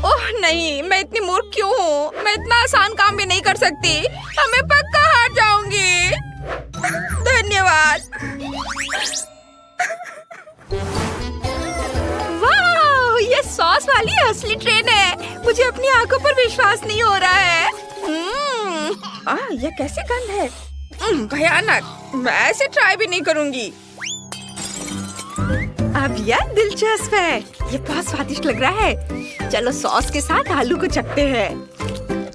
ओह नहीं, मैं इतनी मूर्ख क्यों हूँ? मैं इतना आसान काम भी नहीं कर सकती। अब मैं पक्का हार जाऊंगी। धन्यवाद। वाह, ये सॉस वाली असली ट्रेन है। मुझे अपनी आंखों पर विश्वास नहीं हो रहा है। यह कैसे गंध है? भयानक। मैं ऐसे ट्राई भी नहीं करूंगी। अब यह दिलचस्प है। ये बहुत स्वादिष्ट लग रहा है। चलो सॉस के साथ आलू को चखते हैं।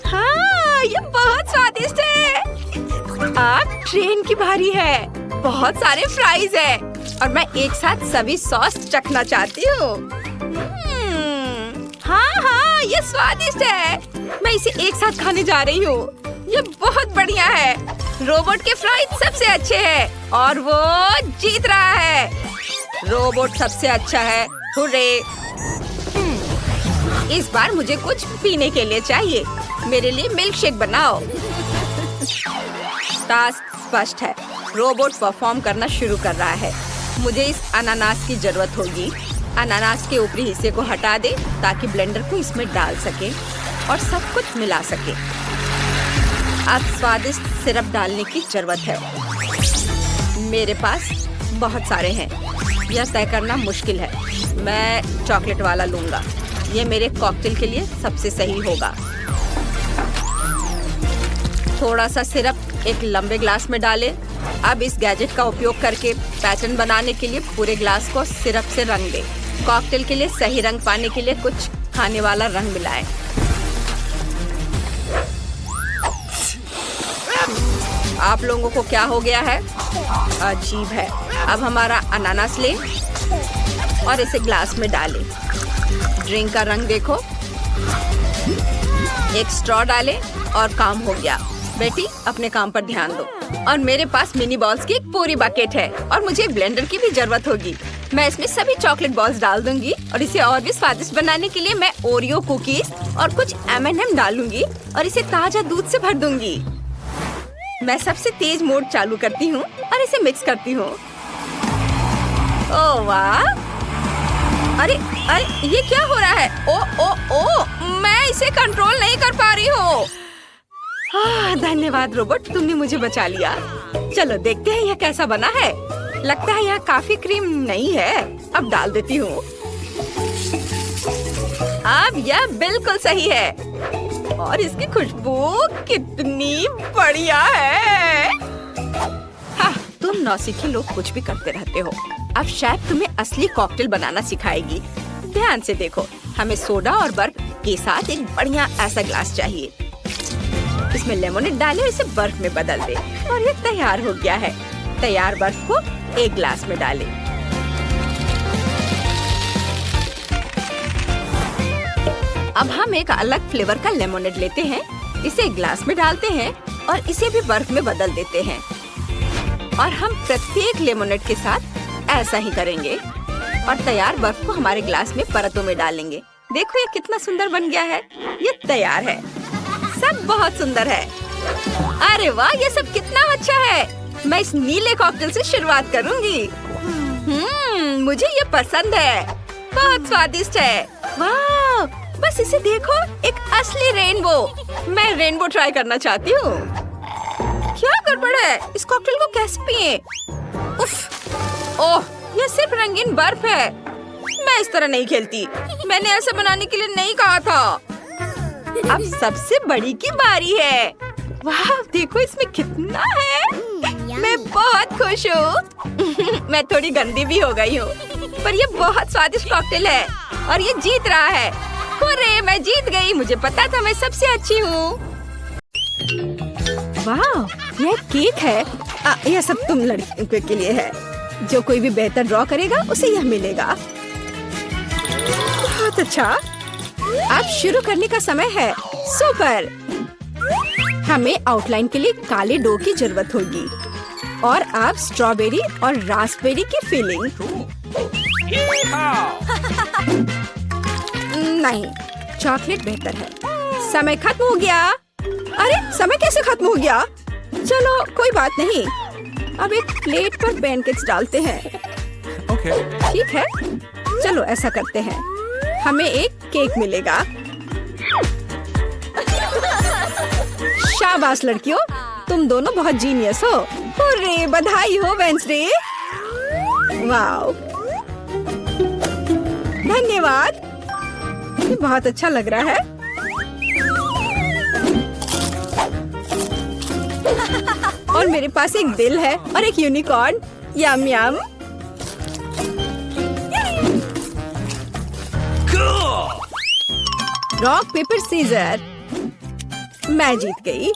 हाँ, ये बहुत स्वादिष्ट है। अब ट्रेन की बारी है। बहुत सारे फ्राइज है और मैं एक साथ सभी सॉस चखना चाहती हूँ। हाँ, ये स्वादिष्ट है। मैं इसे एक साथ खाने जा रही हूँ। ये बहुत बढ़िया है। रोबोट के फ्राइज सबसे अच्छे हैं और वो जीत रहा है। रोबोट सबसे अच्छा है। हुर्रे! इस बार मुझे कुछ पीने के लिए चाहिए। मेरे लिए मिल्क शेक बनाओ। टास्क स्पष्ट है। रोबोट परफॉर्म करना शुरू कर रहा है। मुझे इस अनानास की जरूरत होगी। अनानास के ऊपरी हिस्से को हटा दे ताकि ब्लेंडर को इसमें डाल सके और सब कुछ मिला सके। अब स्वादिष्ट सिरप डालने की जरूरत है। मेरे पास बहुत सारे हैं। यह तय करना मुश्किल है। मैं चॉकलेट वाला लूंगा। ये मेरे कॉकटेल के लिए सबसे सही होगा। थोड़ा सा सिरप एक लंबे ग्लास में डालें। अब इस गैजेट का उपयोग करके पैटर्न बनाने के लिए पूरे ग्लास को सिरप से रंग दें। कॉकटेल के लिए सही रंग पाने के लिए कुछ खाने वाला रंग मिलाएं। आप लोगों को क्या हो गया है? अजीब है। अब हमारा अनानास लें और इसे ग्लास में डालें। ड्रिंक का रंग देखो। एक स्ट्रॉ डालें और काम हो गया। बेटी, अपने काम पर ध्यान दो। और मेरे पास मिनी बॉल्स की एक पूरी बकेट है और मुझे एक ब्लेंडर की भी जरूरत होगी। मैं इसमें सभी चॉकलेट बॉल्स डाल दूंगी और इसे और भी स्वादिष्ट बनाने के लिए मैं ओरियो कुकीज और कुछ M&M डालूंगी और इसे ताजा दूध से भर दूंगी। मैं सबसे तेज मोड चालू करती हूँ और इसे मिक्स करती हूँ। ओह वाह! अरे अरे ये क्या हो रहा है? ओ, मैं इसे कंट्रोल नहीं कर पा रही हूँ। धन्यवाद रोबोट, तुमने मुझे बचा लिया। चलो देखते हैं यह कैसा बना है। लगता है यह काफी क्रीम नहीं है। अब डाल देती हूँ। अब यह बिल्कुल सही है और इसकी खुशबू कितनी बढ़िया है। हाँ, तुम नौसिखिए लोग कुछ भी करते रहते हो। अब शायद तुम्हें असली कॉकटेल बनाना सिखाएगी। ध्यान से देखो। हमें सोडा और बर्फ के साथ एक बढ़िया ऐसा ग्लास चाहिए। इसमें लेमोनेड डालें और इसे बर्फ में बदल दे और ये तैयार हो गया है। तैयार बर्फ को एक ग्लास में डालें। अब हम एक अलग फ्लेवर का लेमोनेड लेते हैं, इसे एक ग्लास में डालते हैं और इसे भी बर्फ में बदल देते हैं। और हम प्रत्येक लेमोनेड के साथ ऐसा ही करेंगे और तैयार बर्फ को हमारे ग्लास में परतों में डालेंगे। देखो ये कितना सुंदर बन गया है। ये तैयार है। सब बहुत सुंदर है। अरे वाह, ये सब कितना अच्छा है। मैं इस नीले कॉकटेल से शुरुआत करूंगी। मुझे ये पसंद है। बहुत स्वादिष्ट है। वाह, बस इसे देखो, एक असली रेनबो। मैं रेनबो ट्राई करना चाहती हूँ। क्या गड़बड़ है? इस कॉकटेल को कैसे पिए? उफ, ओह, ये सिर्फ रंगीन बर्फ है। मैं इस तरह नहीं खेलती। मैंने ऐसा बनाने के लिए नहीं कहा था। अब सबसे बड़ी की बारी है। वाह, देखो इसमें कितना है। मैं बहुत खुश हूँ। मैं थोड़ी गंदी भी हो गई हूँ, पर ये बहुत स्वादिष्ट कॉकटेल है और ये जीत रहा है। हुर्रे, मैं जीत गई। मुझे पता था मैं सबसे अच्छी हूँ। वाह, यह केक है। यह सब तुम लड़कियों के लिए है। जो कोई भी बेहतर ड्रॉ करेगा उसे यह मिलेगा। बहुत अच्छा। अब शुरू करने का समय है। सुपर। हमें आउटलाइन के लिए काले डो की जरूरत होगी और अब स्ट्रॉबेरी और रास्पबेरी की फिलिंग। नहीं, चॉकलेट बेहतर है। समय खत्म हो गया। अरे, समय कैसे खत्म हो गया? चलो कोई बात नहीं। अब एक प्लेट पर पैनकेक्स डालते हैं। ठीक है, चलो ऐसा करते हैं। हमें एक केक मिलेगा। शाबाश लड़कियों, तुम दोनों बहुत जीनियस हो। हुर्रे, बधाई हो वेंसडे। वाओ, धन्यवाद। ये बहुत अच्छा लग रहा है। और मेरे पास एक दिल है और एक unicorn. Yum yum. Rock paper scissor. मैं जीत गई।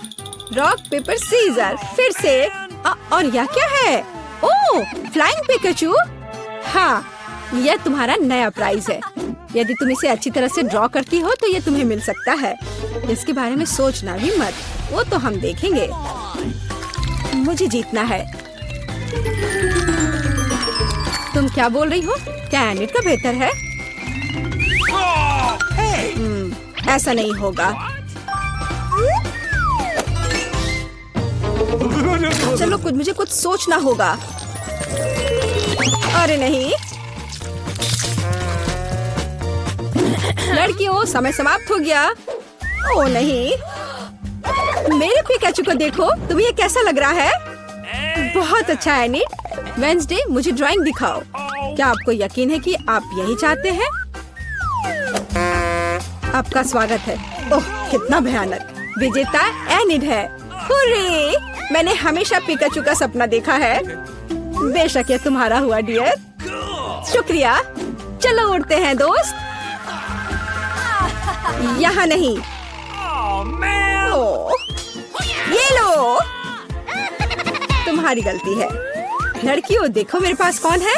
Rock paper scissor. फिर से। और यह क्या है? Oh, flying Pikachu. हाँ, यह तुम्हारा नया प्राइज है। यदि तुम इसे अच्छी तरह से ड्रॉ करती हो तो ये तुम्हें मिल सकता है। इसके बारे में सोचना भी मत, वो तो हम देखेंगे। मुझे जीतना है। तुम क्या बोल रही हो? क्या एनिट का बेहतर है? ऐसा नहीं होगा। चलो मुझे कुछ सोचना होगा। अरे नहीं, लड़कियों, समय समाप्त हो गया। ओ नहीं, मेरे पिकाचू को देखो। तुम्हें ये कैसा लग रहा है? बहुत अच्छा है एनिट। वेंसडे, मुझे ड्राइंग दिखाओ। क्या आपको यकीन है कि आप यही चाहते हैं? आपका स्वागत है। ओह, कितना भयानक। विजेता एनिड है। हुर्रे! मैंने हमेशा पिकाचू का सपना देखा है। बेशक ये तुम्हारा हुआ डियर। शुक्रिया। चलो उड़ते हैं दोस्त। यहाँ नहीं। ओह, ये लो। तुम्हारी गलती है। लड़कियों, देखो मेरे पास कौन है।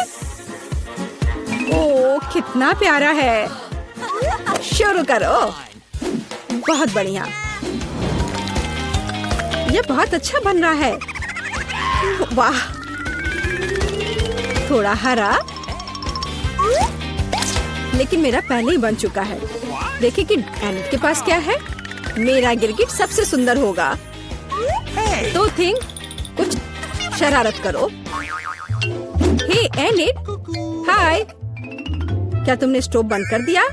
ओह, कितना प्यारा है। शुरू करो। बहुत बढ़िया। ये बहुत अच्छा बन रहा है। वाह, थोड़ा हरा, लेकिन मेरा पहले ही बन चुका है। देखिए कि एनिड के पास क्या है। मेरा गिरगिट सबसे सुंदर होगा। तो थिंग, कुछ शरारत करो। हे एनिड, हाय। क्या तुमने स्टोव बंद कर दिया?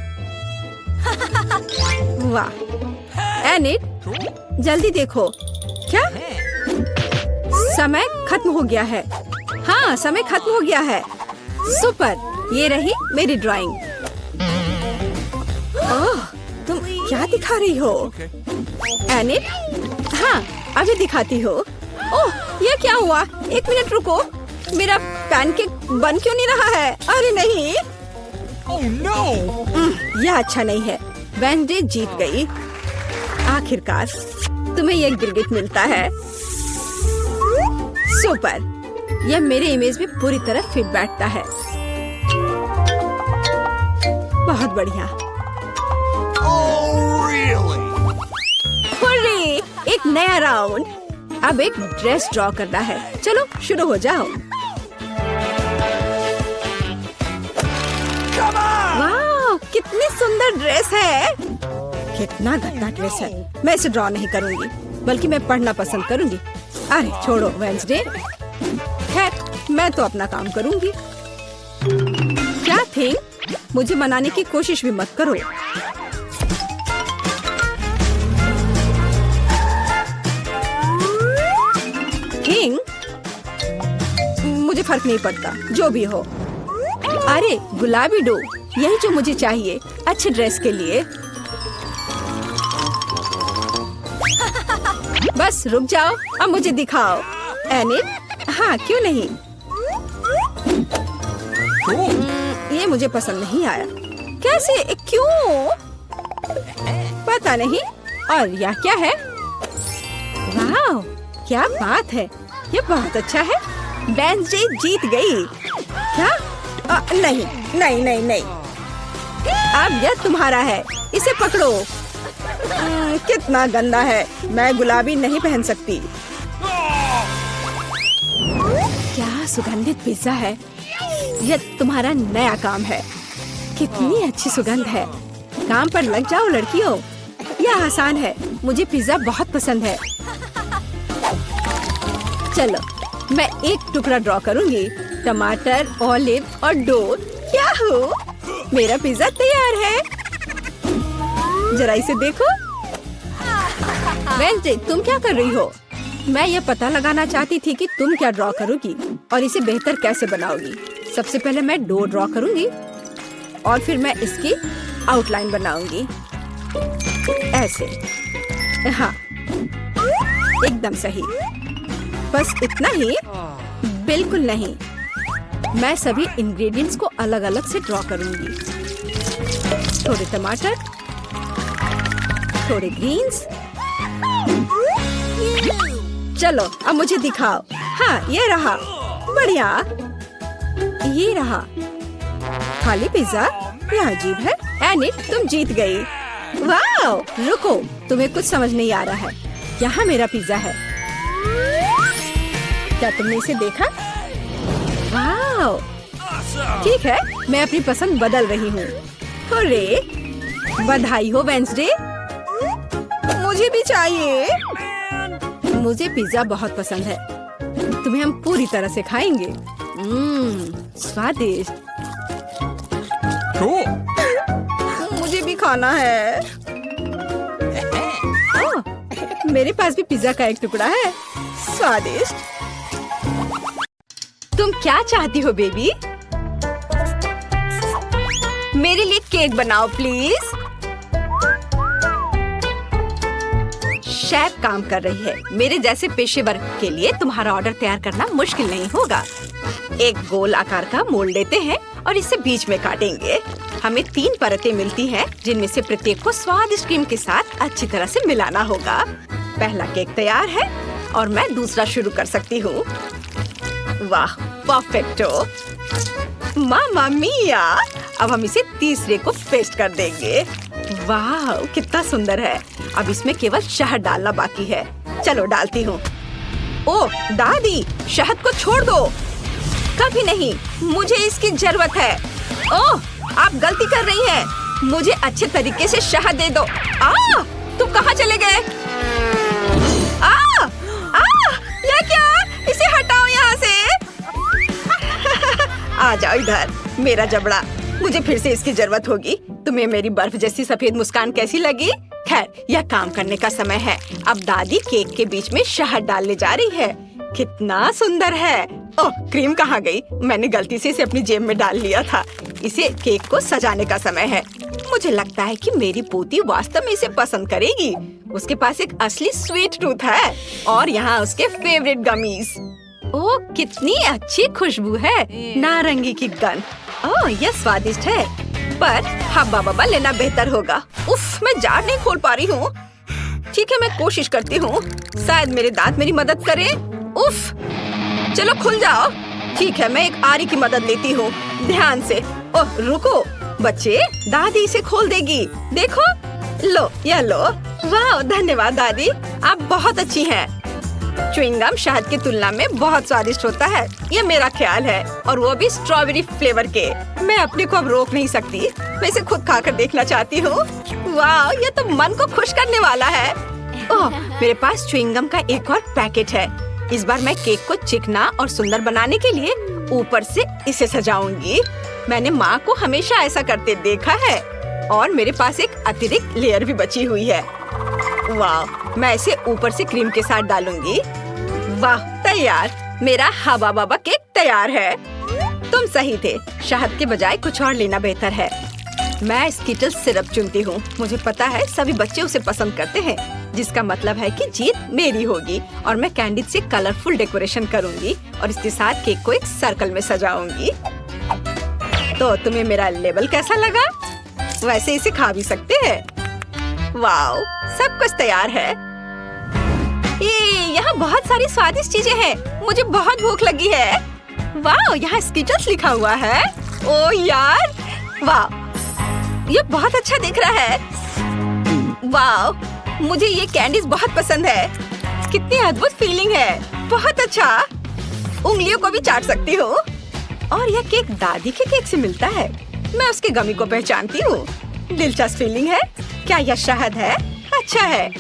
वाह एनिड, जल्दी देखो। क्या समय खत्म हो गया है? हाँ, समय खत्म हो गया है। सुपर, ये रही मेरी ड्राइंग। ओह, तुम क्या दिखा रही हो एनिड? हाँ, अभी दिखाती हो। ओह, ये क्या हुआ? एक मिनट रुको। मेरा पैनकेक बन क्यों नहीं रहा है? अरे नहीं। Oh no! यह अच्छा नहीं है। वेंसडे जीत गई। आखिरकार तुम्हें यह गिरगिट मिलता है। सुपर, यह मेरे इमेज में पूरी तरह फिट बैठता है। बहुत बढ़िया। Oh really? हुर्रे! एक नया राउंड। अब एक ड्रेस ड्रॉ करना है। चलो शुरू हो जाओ। वाह, कितनी सुंदर ड्रेस है। कितना गंदा ड्रेस है। मैं इसे ड्रॉ नहीं करूंगी, बल्कि मैं पढ़ना पसंद करूंगी। अरे छोड़ो वेंसडे। खैर, मैं तो अपना काम करूंगी। क्या थिंग, मुझे मनाने की कोशिश भी मत करो। थिंग, मुझे फर्क नहीं पड़ता, जो भी हो। अरे गुलाबी डो, यही जो मुझे चाहिए अच्छे ड्रेस के लिए। बस रुक जाओ, अब मुझे दिखाओ एनिड। हाँ, क्यों नहीं। ये मुझे पसंद नहीं आया। कैसे? क्यों? पता नहीं। और यह क्या है? वाह, क्या बात है। ये बहुत अच्छा है। वेंसडे जीत गई। क्या? नहीं नहीं नहीं नहीं। अब यह तुम्हारा है। इसे पकड़ो। कितना गंदा है। मैं गुलाबी नहीं पहन सकती। क्या सुगंधित पिज्जा है। यह तुम्हारा नया काम है। कितनी अच्छी सुगंध है। काम पर लग जाओ लड़कियों। यह आसान है। मुझे पिज्जा बहुत पसंद है। चलो, मैं एक टुकड़ा ड्रॉ करूंगी। टमाटर, ऑलिव और डो। क्या हो? मेरा पिज्जा तैयार है। जरा इसे देखो। वेंसडे, तुम क्या कर रही हो? मैं यह पता लगाना चाहती थी कि तुम क्या ड्रॉ करोगी और इसे बेहतर कैसे बनाओगी। सबसे पहले मैं डो ड्रॉ करूंगी और फिर मैं इसकी आउटलाइन बनाऊंगी। ऐसे। हाँ, एकदम सही। बस इतना ही? बिल्कुल नहीं। मैं सभी इंग्रेडिएंट्स को अलग अलग से ड्रॉ करूंगी। थोड़े टमाटर, थोड़े ग्रीन्स। चलो अब मुझे दिखाओ। हाँ, ये रहा। बढ़िया। ये रहा। खाली पिज्जा? यह अजीब है। एनिड, तुम जीत गई। वाह! रुको, तुम्हें कुछ समझ नहीं आ रहा है। यहाँ मेरा पिज्जा है। क्या तुमने इसे देखा? वाह! ठीक है, मैं अपनी पसंद बदल रही हूँ। हुर्रे! बधाई हो वेंसडे। मुझे भी चाहिए। मुझे पिज्जा बहुत पसंद है। तुम्हें हम पूरी तरह से खाएंगे। स्वादिष्ट। Cool. मुझे भी खाना है। ओह, मेरे पास भी पिज्जा का एक टुकड़ा है। स्वादिष्ट। तुम क्या चाहती हो बेबी? मेरे लिए केक बनाओ प्लीज। शेफ काम कर रही है। मेरे जैसे पेशेवर के लिए तुम्हारा ऑर्डर तैयार करना मुश्किल नहीं होगा। एक गोल आकार का मोल्ड लेते हैं और इसे बीच में काटेंगे। हमें 3 परतें मिलती हैं, जिनमें से प्रत्येक को स्वादिष्ट क्रीम के साथ अच्छी तरह से मिलाना होगा। पहला केक तैयार है और मैं दूसरा शुरू कर सकती हूँ। वाह, परफेक्टो! मामा मिया! अब हम इसे तीसरे को पेस्ट कर देंगे। वाह, कितना सुंदर है। अब इसमें केवल शहद डालना बाकी है। चलो डालती हूँ। ओह दादी, शहद को छोड़ दो। कभी नहीं, मुझे इसकी जरूरत है। ओह, आप गलती कर रही हैं। मुझे अच्छे तरीके से शहद दे दो। तुम कहाँ चले गए? ये क्या? इसे हटाओ यहाँ से। आ जाओ इधर, मेरा जबड़ा। मुझे फिर से इसकी जरूरत होगी। तुम्हें मेरी बर्फ जैसी सफेद मुस्कान कैसी लगी? खैर, यह काम करने का समय है। अब दादी केक के बीच में शहद डालने जा रही है। कितना सुंदर है। ओह, क्रीम कहाँ गई? मैंने गलती से इसे अपनी जेब में डाल लिया था। इसे केक को सजाने का समय है। मुझे लगता है कि मेरी पोती वास्तव में इसे पसंद करेगी। उसके पास एक असली स्वीट टूथ है और यहाँ उसके फेवरेट गमीज। ओह, कितनी अच्छी खुशबू है। नारंगी की गंध। ओह, यह स्वादिष्ट है, पर हब्बा बब्बा लेना बेहतर होगा। उफ, मैं जार नहीं खोल पा रही हूँ। ठीक है, मैं कोशिश करती हूँ। शायद मेरे दांत मेरी मदद करें। उफ, चलो खुल जाओ। ठीक है, मैं एक आरी की मदद लेती हूँ। ध्यान से। ओह, रुको बच्चे, दादी इसे खोल देगी। देखो, लो, यह लो। वाह, धन्यवाद दादी, आप बहुत अच्छी हैं। च्युइंगम शहद की तुलना में बहुत स्वादिष्ट होता है, ये मेरा ख्याल है, और वो भी स्ट्रॉबेरी फ्लेवर के। मैं अपने को अब रोक नहीं सकती। मैं इसे खुद खाकर देखना चाहती हूँ। वाह, ये तो मन को खुश करने वाला है। ओह, मेरे पास च्युइंगम का एक और पैकेट है। इस बार मैं केक को चिकना और सुंदर बनाने के लिए ऊपर से इसे सजाऊंगी। मैंने माँ को हमेशा ऐसा करते देखा है, और मेरे पास एक अतिरिक्त लेयर भी बची हुई है। वाह, मैं इसे ऊपर से क्रीम के साथ डालूंगी। वाह, तैयार। मेरा हवा बाबा केक तैयार है। तुम सही थे, शहद के बजाय कुछ और लेना बेहतर है। मैं स्किटल सिरप चुनती हूँ। मुझे पता है सभी बच्चे उसे पसंद करते हैं, जिसका मतलब है कि जीत मेरी होगी। और मैं कैंडी से कलरफुल डेकोरेशन करूँगी और इसके साथ केक को एक सर्कल में सजाऊंगी। तो तुम्हें मेरा लेबल कैसा लगा? वैसे इसे खा भी सकते हैं। वाओ, सब कुछ तैयार है। यहाँ बहुत सारी स्वादिष्ट चीजें हैं। मुझे बहुत भूख लगी है। वाओ, यहाँ स्किटल्स लिखा हुआ है। ओ यार, वाओ, ये बहुत अच्छा दिख रहा है। वाओ, मुझे ये कैंडीज बहुत पसंद है। कितनी अद्भुत फीलिंग है। बहुत अच्छा। उंगलियों को भी चाट सकती हूँ। और यह केक दादी के केक से मिलता है। मैं उसके गमी को पहचानती हूँ। दिलचस्प फीलिंग है। क्या यह शहद है? अच्छा है।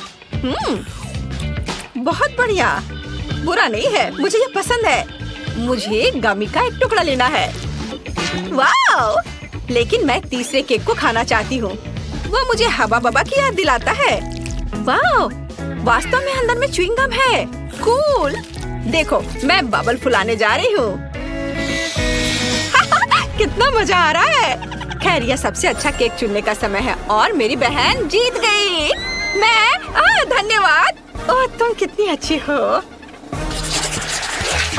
बहुत बढ़िया। बुरा नहीं है, मुझे यह पसंद है। मुझे गमी का एक टुकड़ा लेना है। वाओ! लेकिन मैं तीसरे केक को खाना चाहती हूँ। वो मुझे हवा बबा की याद दिलाता है। वाओ! वास्तव में अंदर में च्युइंगम है। कूल! देखो, मैं बबल फुलाने जा रही हूँ। कितना मजा आ रहा है। खैर, यह सबसे अच्छा केक चुनने का समय है और मेरी बहन जीत गई। धन्यवाद। ओह, तुम कितनी अच्छी हो।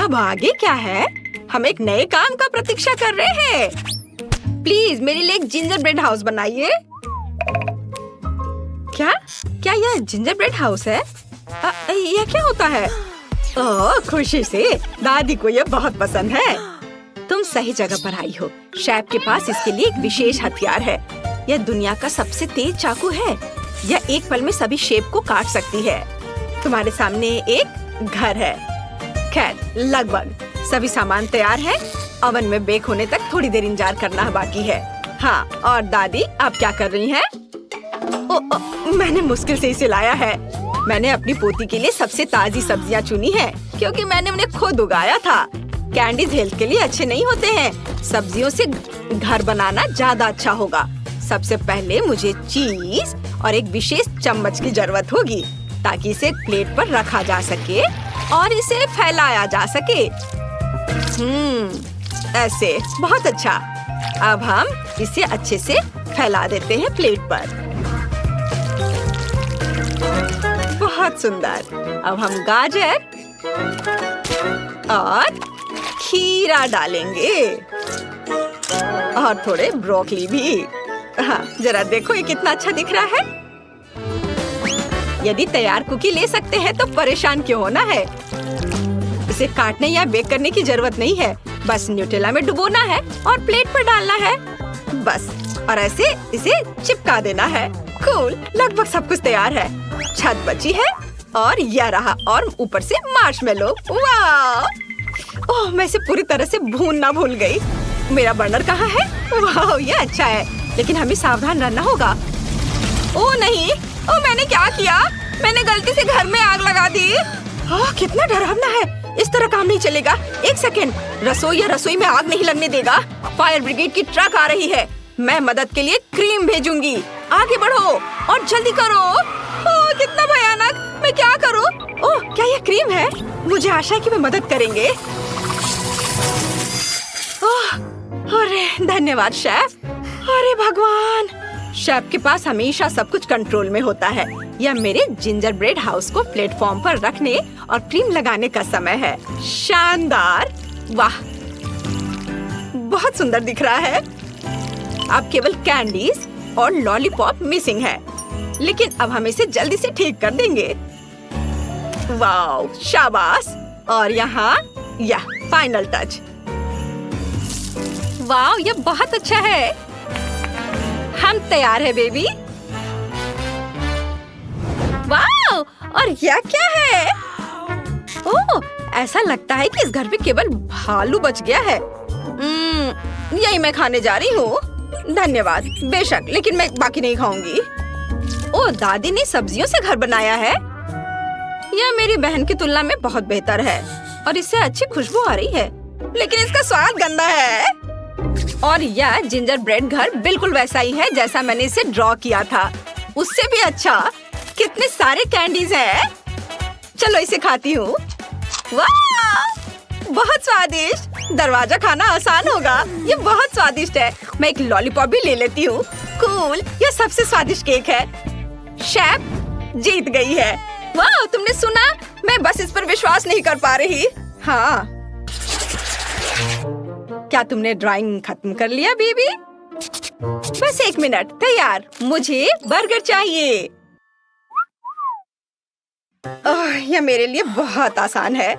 अब आगे क्या है? हम एक नए काम का प्रतीक्षा कर रहे हैं। प्लीज मेरे लिए एक जिंजर ब्रेड हाउस बनाइए। क्या यह जिंजर ब्रेड हाउस है? यह क्या होता है? ओह, खुशी से। दादी को यह बहुत पसंद है। तुम सही जगह पर आई हो। शेफ के पास इसके लिए एक विशेष हथियार है। यह दुनिया का सबसे तेज चाकू है। यह एक पल में सभी शेप को काट सकती है। तुम्हारे सामने एक घर है। खैर, लगभग सभी सामान तैयार है। ओवन में बेक होने तक थोड़ी देर इंतजार करना बाकी है। हाँ, और दादी आप क्या कर रही हैं? मैंने मुश्किल से इसे लाया है। मैंने अपनी पोती के लिए सबसे ताजी सब्जियां चुनी है, क्योंकि मैंने उन्हें खुद उगाया था। कैंडीज हेल्थ के लिए अच्छे नहीं होते हैं। सब्जियों से घर बनाना ज्यादा अच्छा होगा। सबसे पहले मुझे चीज और एक विशेष चम्मच की जरूरत होगी, ताकि इसे प्लेट पर रखा जा सके और इसे फैलाया जा सके। ऐसे बहुत अच्छा। अब हम इसे अच्छे से फैला देते हैं प्लेट पर। बहुत सुंदर। अब हम गाजर और खीरा डालेंगे और थोड़े ब्रोकली भी। हाँ, जरा देखो ये कितना अच्छा दिख रहा है। यदि तैयार कुकी ले सकते हैं तो परेशान क्यों होना है। इसे काटने या बेक करने की जरूरत नहीं है, बस न्यूटेला में डुबोना है और प्लेट पर डालना है बस, और ऐसे इसे चिपका देना है। कूल, लगभग सब कुछ तैयार है। छत बची है और यह रहा, और ऊपर से मार्शमेलो। वाह! ओह, मैं इसे पूरी तरह से भूनना भूल गई। मेरा बर्नर कहाँ है? वाह, ये अच्छा है, लेकिन हमें सावधान रहना होगा। ओह नहीं, ओह मैंने क्या किया? मैंने गलती से घर में आग लगा दी। ओह, कितना डरावना है। इस तरह काम नहीं चलेगा। एक सेकेंड, रसोई में आग नहीं लगने देगा। फायर ब्रिगेड की ट्रक आ रही है। मैं मदद के लिए क्रीम भेजूंगी। आगे बढ़ो और जल्दी करो। ओह, कितना भयानक। मैं क्या करूं? ओह, क्या यह क्रीम है? मुझे आशा है कि वे मदद करेंगे। ओह, अरे धन्यवाद शेफ। अरे भगवान, शेफ के पास हमेशा सब कुछ कंट्रोल में होता है। यह मेरे जिंजर ब्रेड हाउस को प्लेटफॉर्म पर रखने और क्रीम लगाने का समय है। शानदार! वाह, बहुत सुंदर दिख रहा है। अब केवल कैंडीज और लॉलीपॉप मिसिंग है, लेकिन अब हम इसे जल्दी से ठीक कर देंगे। वाह, शाबाश! और यहाँ यह फाइनल टच। वाह, यह बहुत अच्छा है। हम तैयार है बेबी। वाह, और यह क्या है? ओह, ऐसा लगता है कि इस घर में केवल भालू बच गया है। यही मैं खाने जा रही हूँ। धन्यवाद। बेशक, लेकिन मैं बाकी नहीं खाऊंगी। ओह, दादी ने सब्जियों से घर बनाया है। यह मेरी बहन की तुलना में बहुत बेहतर है और इससे अच्छी खुशबू आ रही है, लेकिन इसका स्वाद गंदा है। और यह जिंजर ब्रेड घर बिल्कुल वैसा ही है जैसा मैंने इसे ड्रॉ किया था, उससे भी अच्छा। कितने सारे कैंडीज हैं। चलो इसे खाती हूँ। वाह, बहुत स्वादिष्ट। दरवाजा खाना आसान होगा। ये बहुत स्वादिष्ट है। मैं एक लॉलीपॉप भी ले लेती हूँ। कूल, यह सबसे स्वादिष्ट केक है। शेफ जीत गई है। वाह, तुमने सुना? मैं बस इस पर विश्वास नहीं कर पा रही। हाँ, क्या तुमने ड्राइंग खत्म कर लिया बेबी? बस 1 मिनट। तैयार। मुझे बर्गर चाहिए। यह मेरे लिए बहुत आसान है।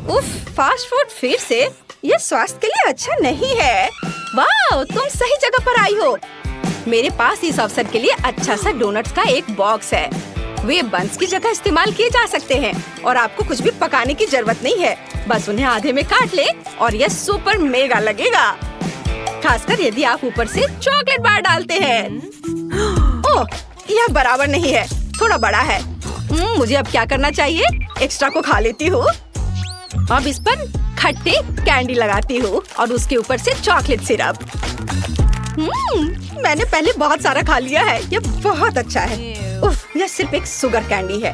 उफ, फास्ट फूड फिर से? यह स्वास्थ्य के लिए अच्छा नहीं है। वाह, तुम सही जगह पर आई हो। मेरे पास इस अवसर के लिए अच्छा सा डोनट्स का एक बॉक्स है। वे बंस की जगह इस्तेमाल किए जा सकते हैं और आपको कुछ भी पकाने की जरूरत नहीं है। बस उन्हें आधे में काट ले और यह सुपर मेगा लगेगा, खासकर यदि आप ऊपर से चॉकलेट बार डालते हैं। ओह, यह बराबर नहीं है, थोड़ा बड़ा है। मुझे अब क्या करना चाहिए? एक्स्ट्रा को खा लेती हूँ। अब इस पर खट्टे कैंडी लगाती हूँ और उसके ऊपर से चॉकलेट सिरप। मैंने पहले बहुत सारा खा लिया है। यह बहुत अच्छा है। उफ, यह सिर्फ एक शुगर कैंडी है।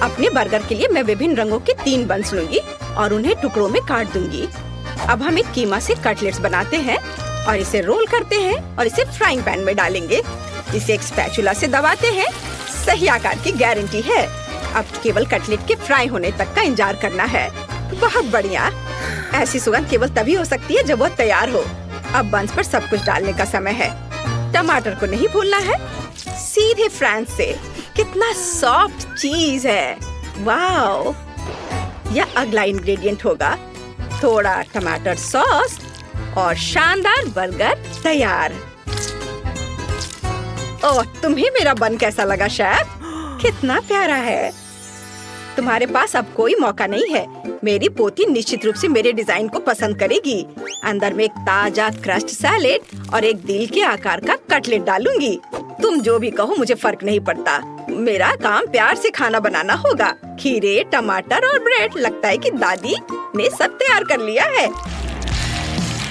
अपने बर्गर के लिए मैं विभिन्न रंगों के 3 बंस लूंगी और उन्हें टुकड़ों में काट दूंगी। अब हम एक कीमा से कटलेट्स बनाते हैं और इसे रोल करते हैं और इसे फ्राइंग पैन में डालेंगे। इसे एक स्पैचुला से दबाते हैं। सही आकार की गारंटी है। अब केवल कटलेट के फ्राई होने तक का इंतजार करना है। बहुत बढ़िया। ऐसी सुगंध केवल तभी हो सकती है जब वो तैयार हो। अब बंस पर सब कुछ डालने का समय है। टमाटर को नहीं भूलना है। सीधे फ्रांस से। कितना सॉफ्ट चीज है। वाओ, यह अगला इंग्रेडिएंट होगा। थोड़ा टमाटर सॉस और शानदार बर्गर तैयार। ओह, तुम्हें मेरा बन कैसा लगा शेफ? कितना प्यारा है। तुम्हारे पास अब कोई मौका नहीं है। मेरी पोती निश्चित रूप से मेरे डिजाइन को पसंद करेगी। अंदर में एक ताजा क्रस्ट सैलेड और एक दिल के आकार का कटलेट डालूंगी। तुम जो भी कहो, मुझे फर्क नहीं पड़ता। मेरा काम प्यार से खाना बनाना होगा। खीरे, टमाटर और ब्रेड। लगता है कि दादी ने सब तैयार कर लिया है।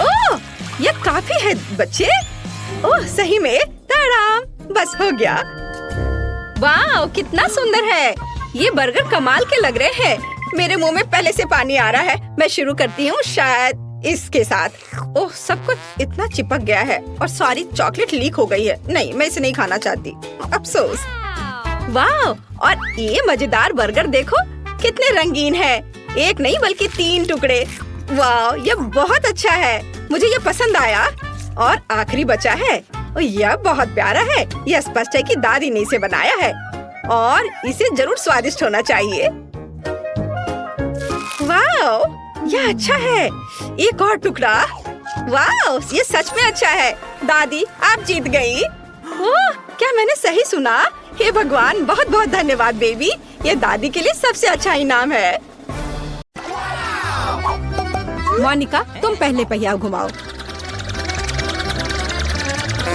ओह, यह काफी है बच्चे। ओह, सही में ताराम, बस हो गया। वाह, कितना सुंदर है। ये बर्गर कमाल के लग रहे हैं। मेरे मुंह में पहले से पानी आ रहा है। मैं शुरू करती हूँ शायद इसके साथ। ओह, सब कुछ इतना चिपक गया है और सारी चॉकलेट लीक हो गई है। नहीं, मैं इसे नहीं खाना चाहती, अफसोस। वाह, और ये मजेदार बर्गर देखो कितने रंगीन है। एक नहीं बल्कि 3 टुकड़े। वाह, ये बहुत अच्छा है, मुझे ये पसंद आया। और आखिरी बचा है, और यह बहुत प्यारा है। यह स्पष्ट है कि दादी ने इसे बनाया है और इसे जरूर स्वादिष्ट होना चाहिए। वाह, यह अच्छा है। एक और टुकड़ा। वाह, ये सच में अच्छा है। दादी, आप जीत गई। ओह, क्या मैंने सही सुना? हे भगवान, बहुत बहुत धन्यवाद बेबी। ये दादी के लिए सबसे अच्छा इनाम है। मोनिका, तुम पहले पहिया घुमाओ।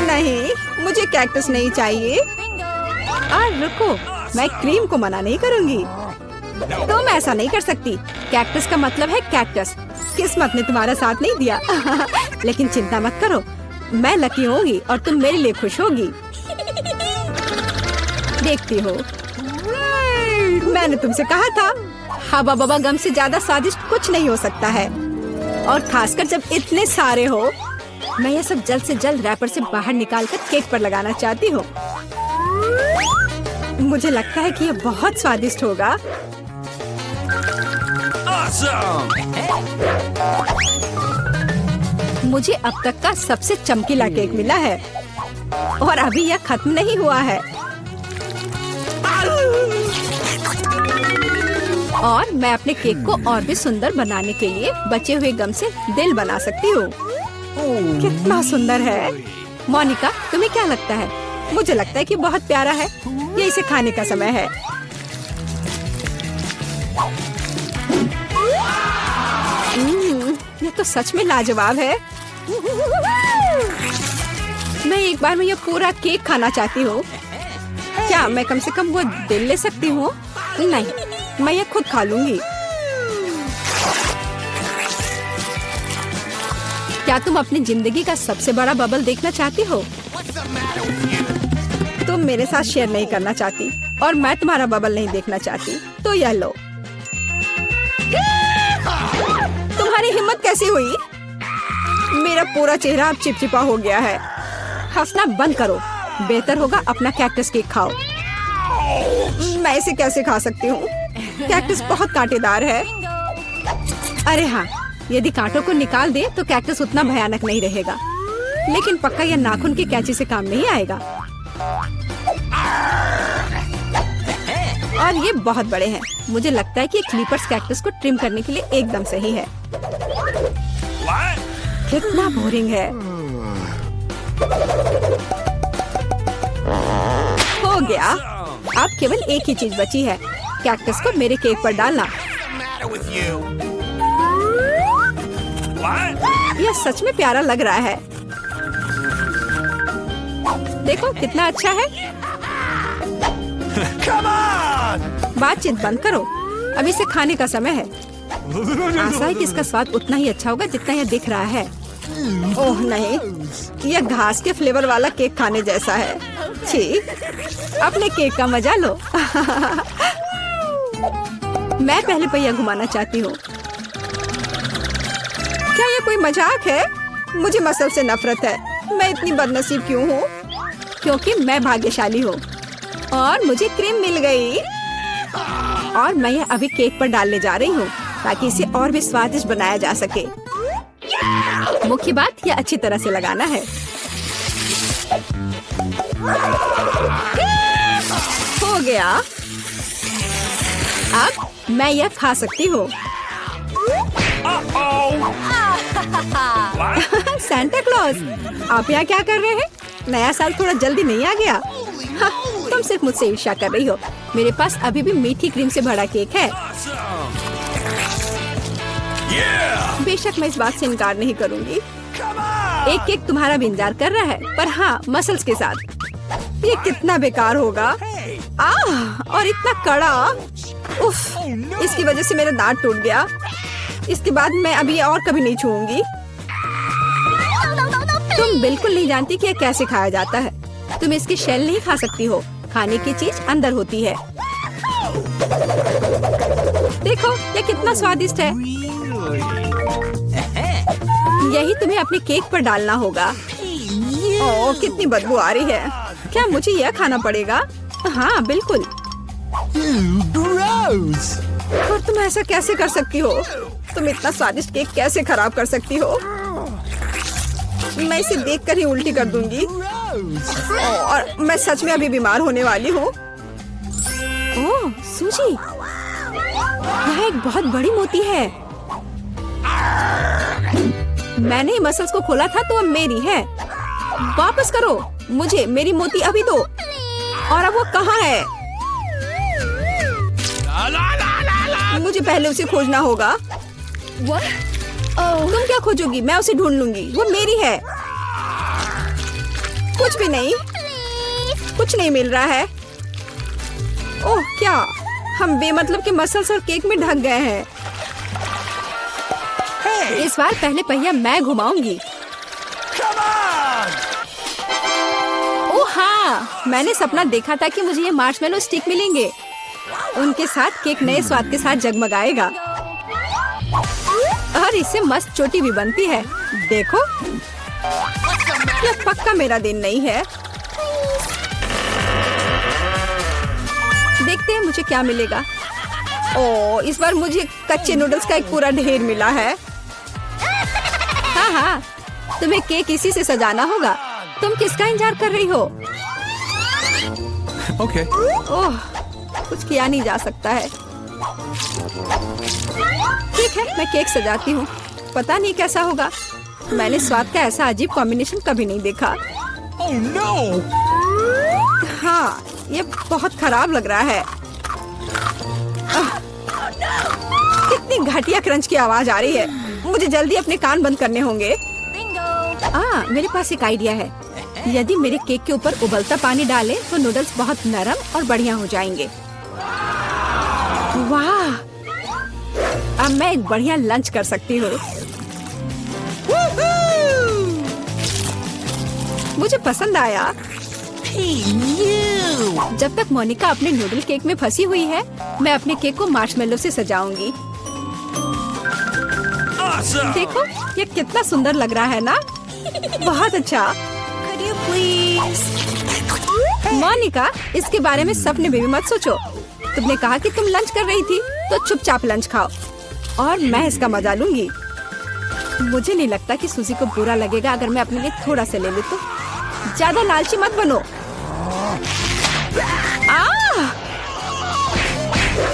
नहीं, मुझे कैक्टस नहीं चाहिए। रुको, मैं क्रीम को मना नहीं करूंगी। तुम ऐसा नहीं कर सकती। कैक्टस का मतलब है कैक्टस। किस्मत ने तुम्हारा साथ नहीं दिया। लेकिन चिंता मत करो, मैं लकी होगी और तुम मेरे लिए खुश होगी। देखती हो, मैंने तुमसे कहा था, हवा बबा गम से ज्यादा स्वादिष्ट कुछ नहीं हो सकता है। और खासकर जब इतने सारे हो। मैं ये सब जल्द से जल्द रैपर से बाहर निकालकर केक पर लगाना चाहती हूँ। मुझे लगता है कि ये बहुत स्वादिष्ट होगा। Awesome! मुझे अब तक का सबसे चमकीला केक मिला है और अभी यह खत्म नहीं हुआ है। और मैं अपने केक को और भी सुंदर बनाने के लिए बचे हुए गम से दिल बना सकती हूँ। कितना सुंदर है। मोनिका, तुम्हें क्या लगता है? मुझे लगता है कि बहुत प्यारा है। ये इसे खाने का समय है। ये तो सच में लाजवाब है। मैं एक बार में ये पूरा केक खाना चाहती हूँ। क्या मैं कम से कम वो दिल ले सकती हूँ? नहीं, मैं ये खुद खा लूंगी। क्या तुम अपनी जिंदगी का सबसे बड़ा बबल देखना चाहती हो? तुम मेरे साथ शेयर नहीं करना चाहती और मैं तुम्हारा बबल नहीं देखना चाहती, तो यह लो। तुम्हारी हिम्मत कैसी हुई? मेरा पूरा चेहरा अब चिपचिपा हो गया है। हंसना बंद करो। बेहतर होगा अपना कैक्टस केक खाओ। मैं इसे कैसे खा सकती हूँ? कैक्टस बहुत कांटेदार है। अरे हाँ, यदि कांटों को निकाल दे तो कैक्टस उतना भयानक नहीं रहेगा। लेकिन पक्का यह नाखून की कैंची से काम नहीं आएगा। और ये बहुत बड़े हैं। मुझे लगता है कि क्लिपर्स कैक्टस को ट्रिम करने के लिए एकदम सही है। कितना बोरिंग है। हो गया। अब केवल एक ही चीज बची है, कैक्टस को मेरे केक पर डालना। यह सच में प्यारा लग रहा है। देखो कितना अच्छा है। बातचीत बंद करो, अब इसे खाने का समय है। आशा है कि इसका स्वाद उतना ही अच्छा होगा जितना यह दिख रहा है। ओह नहीं, यह घास के फ्लेवर वाला केक खाने जैसा है। छी, अपने केक का मजा लो। मैं पहले पहिया घुमाना चाहती हूँ। क्या ये कोई मजाक है? मुझे मसल से नफरत है। मैं इतनी बदनसीब क्यों हूँ? क्योंकि मैं भाग्यशाली हूँ और मुझे क्रीम मिल गई। और मैं यह अभी केक पर डालने जा रही हूँ ताकि इसे और भी स्वादिष्ट बनाया जा सके। मुख्य बात यह अच्छी तरह से लगाना है। हो गया। अब मैं यह खा सकती हूँ। सांता क्लॉज, आप यहाँ क्या कर रहे हैं? नया साल थोड़ा जल्दी नहीं आ गया? हाँ, तुम सिर्फ मुझसे ईर्ष्या कर रही हो। मेरे पास अभी भी मीठी क्रीम से भरा केक है। बेशक मैं इस बात से इनकार नहीं करूंगी। एक केक तुम्हारा भी इंतजार कर रहा है, पर हाँ, मसल्स के साथ। ये कितना बेकार होगा। और इतना कड़ा। उफ, इसकी वजह से मेरा दांत टूट गया। इसके बाद मैं अभी और कभी नहीं छूऊंगी। तुम बिल्कुल नहीं जानती कि यह कैसे खाया जाता है। तुम इसकी शेल नहीं खा सकती हो। खाने की चीज अंदर होती है। देखो ये कितना स्वादिष्ट है। यही तुम्हें अपने केक पर डालना होगा। ओह, कितनी बदबू आ रही है। क्या मुझे यह खाना पड़ेगा? हाँ बिल्कुल। Gross! और तुम ऐसा कैसे कर सकती हो? तुम इतना स्वादिष्ट केक कैसे खराब कर सकती हो? मैं इसे देखकर ही उल्टी कर दूंगी। और मैं सच में अभी बीमार होने वाली हूँ। ओह सूजी, यह एक बहुत बड़ी मोती है। मैंने मसल्स को खोला था तो अब मेरी है। वापस करो मुझे मेरी मोती अभी दो। और अब वो कहाँ है? मुझे पहले उसे खोजना होगा। तुम क्या खोजोगी? मैं उसे ढूंढ लूंगी। वो मेरी है। कुछ भी नहीं, कुछ नहीं मिल रहा है। ओह क्या, हम बेमतलब के मसल्स और केक में ढक गए हैं। इस बार पहले पहिया मैं घुमाऊंगी। ओह हाँ, मैंने सपना देखा था कि मुझे ये मार्शमेलो स्टिक मिलेंगे। उनके साथ केक नए स्वाद के साथ जगमगाएगा और इससे मस्त चोटी भी बनती है। देखो, यह पक्का मेरा दिन नहीं है। देखते हैं मुझे क्या मिलेगा। ओह, इस बार मुझे कच्चे नूडल्स का एक पूरा ढेर मिला है। हाँ हाँ, तुम्हें केक इसी से सजाना होगा। तुम किसका इंतजार कर रही हो? Okay. ओह, कुछ किया नहीं जा सकता है। ठीक है, मैं केक सजाती हूँ। पता नहीं कैसा होगा। मैंने स्वाद का ऐसा अजीब कॉम्बिनेशन कभी नहीं देखा। Oh no! हाँ, ये बहुत खराब लग रहा है। कितनी घटिया क्रंच की आवाज आ रही है। मुझे जल्दी अपने कान बंद करने होंगे। मेरे पास एक आइडिया है। यदि मेरे केक के ऊपर उबलता पानी डालें तो नूडल्स बहुत नरम और बढ़िया हो जाएंगे। वाह! अब मैं एक बढ़िया लंच कर सकती हूँ। मुझे पसंद आया। जब तक मोनिका अपने नूडल केक में फंसी हुई है, मैं अपने केक को मार्शमेलो से सजाऊंगी। Awesome! देखो, ये कितना सुंदर लग रहा है ना? बहुत अच्छा। मोनिका, इसके बारे में सपने में भी मत सोचो। तुमने कहा कि तुम लंच कर रही थी, तो चुपचाप लंच खाओ और मैं इसका मजा लूंगी। मुझे नहीं लगता कि सूजी को बुरा लगेगा अगर मैं अपने लिए थोड़ा सा ले लूं तो। ज्यादा लालची मत बनो।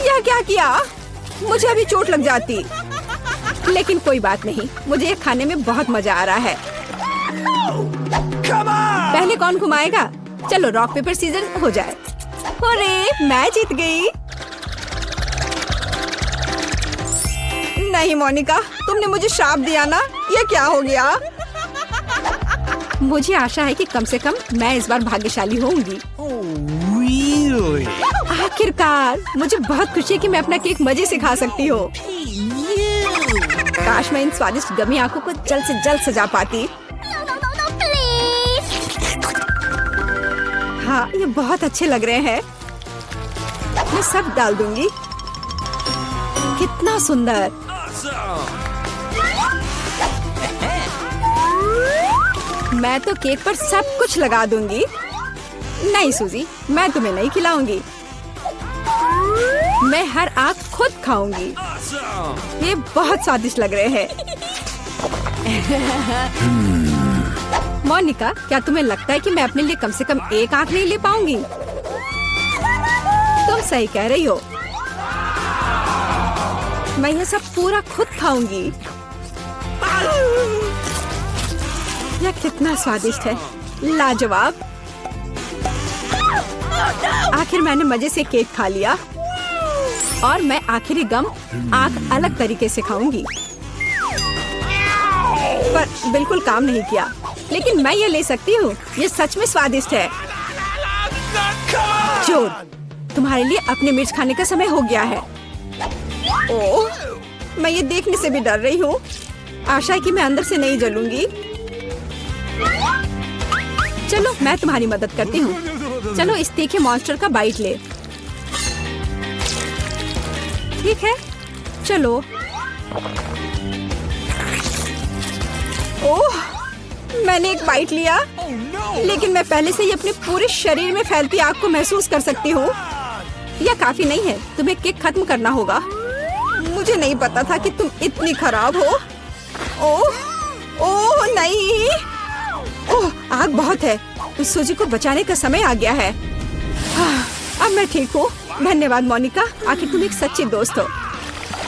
यह क्या किया? मुझे अभी चोट लग जाती। लेकिन कोई बात नहीं, मुझे ये खाने में बहुत मजा आ रहा है। पहले कौन घुमाएगा? चलो रॉक पेपर सीजर हो जाए। अरे मैं जीत गई। नहीं मोनिका, तुमने मुझे श्राप दिया ना। ये क्या हो गया? मुझे आशा है कि कम से कम मैं इस बार भाग्यशाली होंगी। Oh really? आखिरकार, मुझे बहुत खुशी है कि मैं अपना केक मजे से खा सकती हूँ। काश मैं इन स्वादिष्ट गमी आंखों को जल्द से जल्द सजा पाती। हाँ, ये बहुत अच्छे लग रहे हैं। मैं सब डाल दूंगी। कितना सुंदर। मैं तो केक पर सब कुछ लगा दूंगी। नहीं सूजी, मैं तुम्हें नहीं खिलाऊंगी। मैं हर आँख खुद खाऊंगी। ये बहुत स्वादिष्ट लग रहे हैं। मोनिका, क्या तुम्हें लगता है कि मैं अपने लिए कम से कम एक आँख नहीं ले पाऊंगी? तुम सही कह रही हो। मैं ये सब पूरा खुद खाऊंगी। यह कितना स्वादिष्ट है, लाजवाब। आखिर मैंने मजे से केक खा लिया और मैं आखिरी गम आँख अलग तरीके से खाऊंगी। पर बिल्कुल काम नहीं किया। लेकिन मैं ये ले सकती हूँ। ये सच में स्वादिष्ट है। चोर, तुम्हारे लिए अपने मिर्च खाने का समय हो गया है। ओह, मैं ये देखने से भी डर रही हूँ। आशा है कि मैं अंदर से नहीं जलूंगी। चलो मैं तुम्हारी मदद करती हूँ। चलो इस तीखे मॉन्स्टर का बाइट ले। ठीक है, चलो। ओह, मैंने एक बाइट लिया, Oh no! लेकिन मैं पहले से ही अपने पूरे शरीर में फैलती आग को महसूस कर सकती हूँ। यह काफी नहीं है, तुम्हें केक खत्म करना होगा। मुझे नहीं पता था कि तुम इतनी खराब हो। ओह, ओह नहीं, ओह आग बहुत है। उस सूजी को बचाने का समय आ गया है। अब मैं ठीक हूँ। धन्यवाद मोनिका, आखिर तुम एक सच्ची दोस्त हो।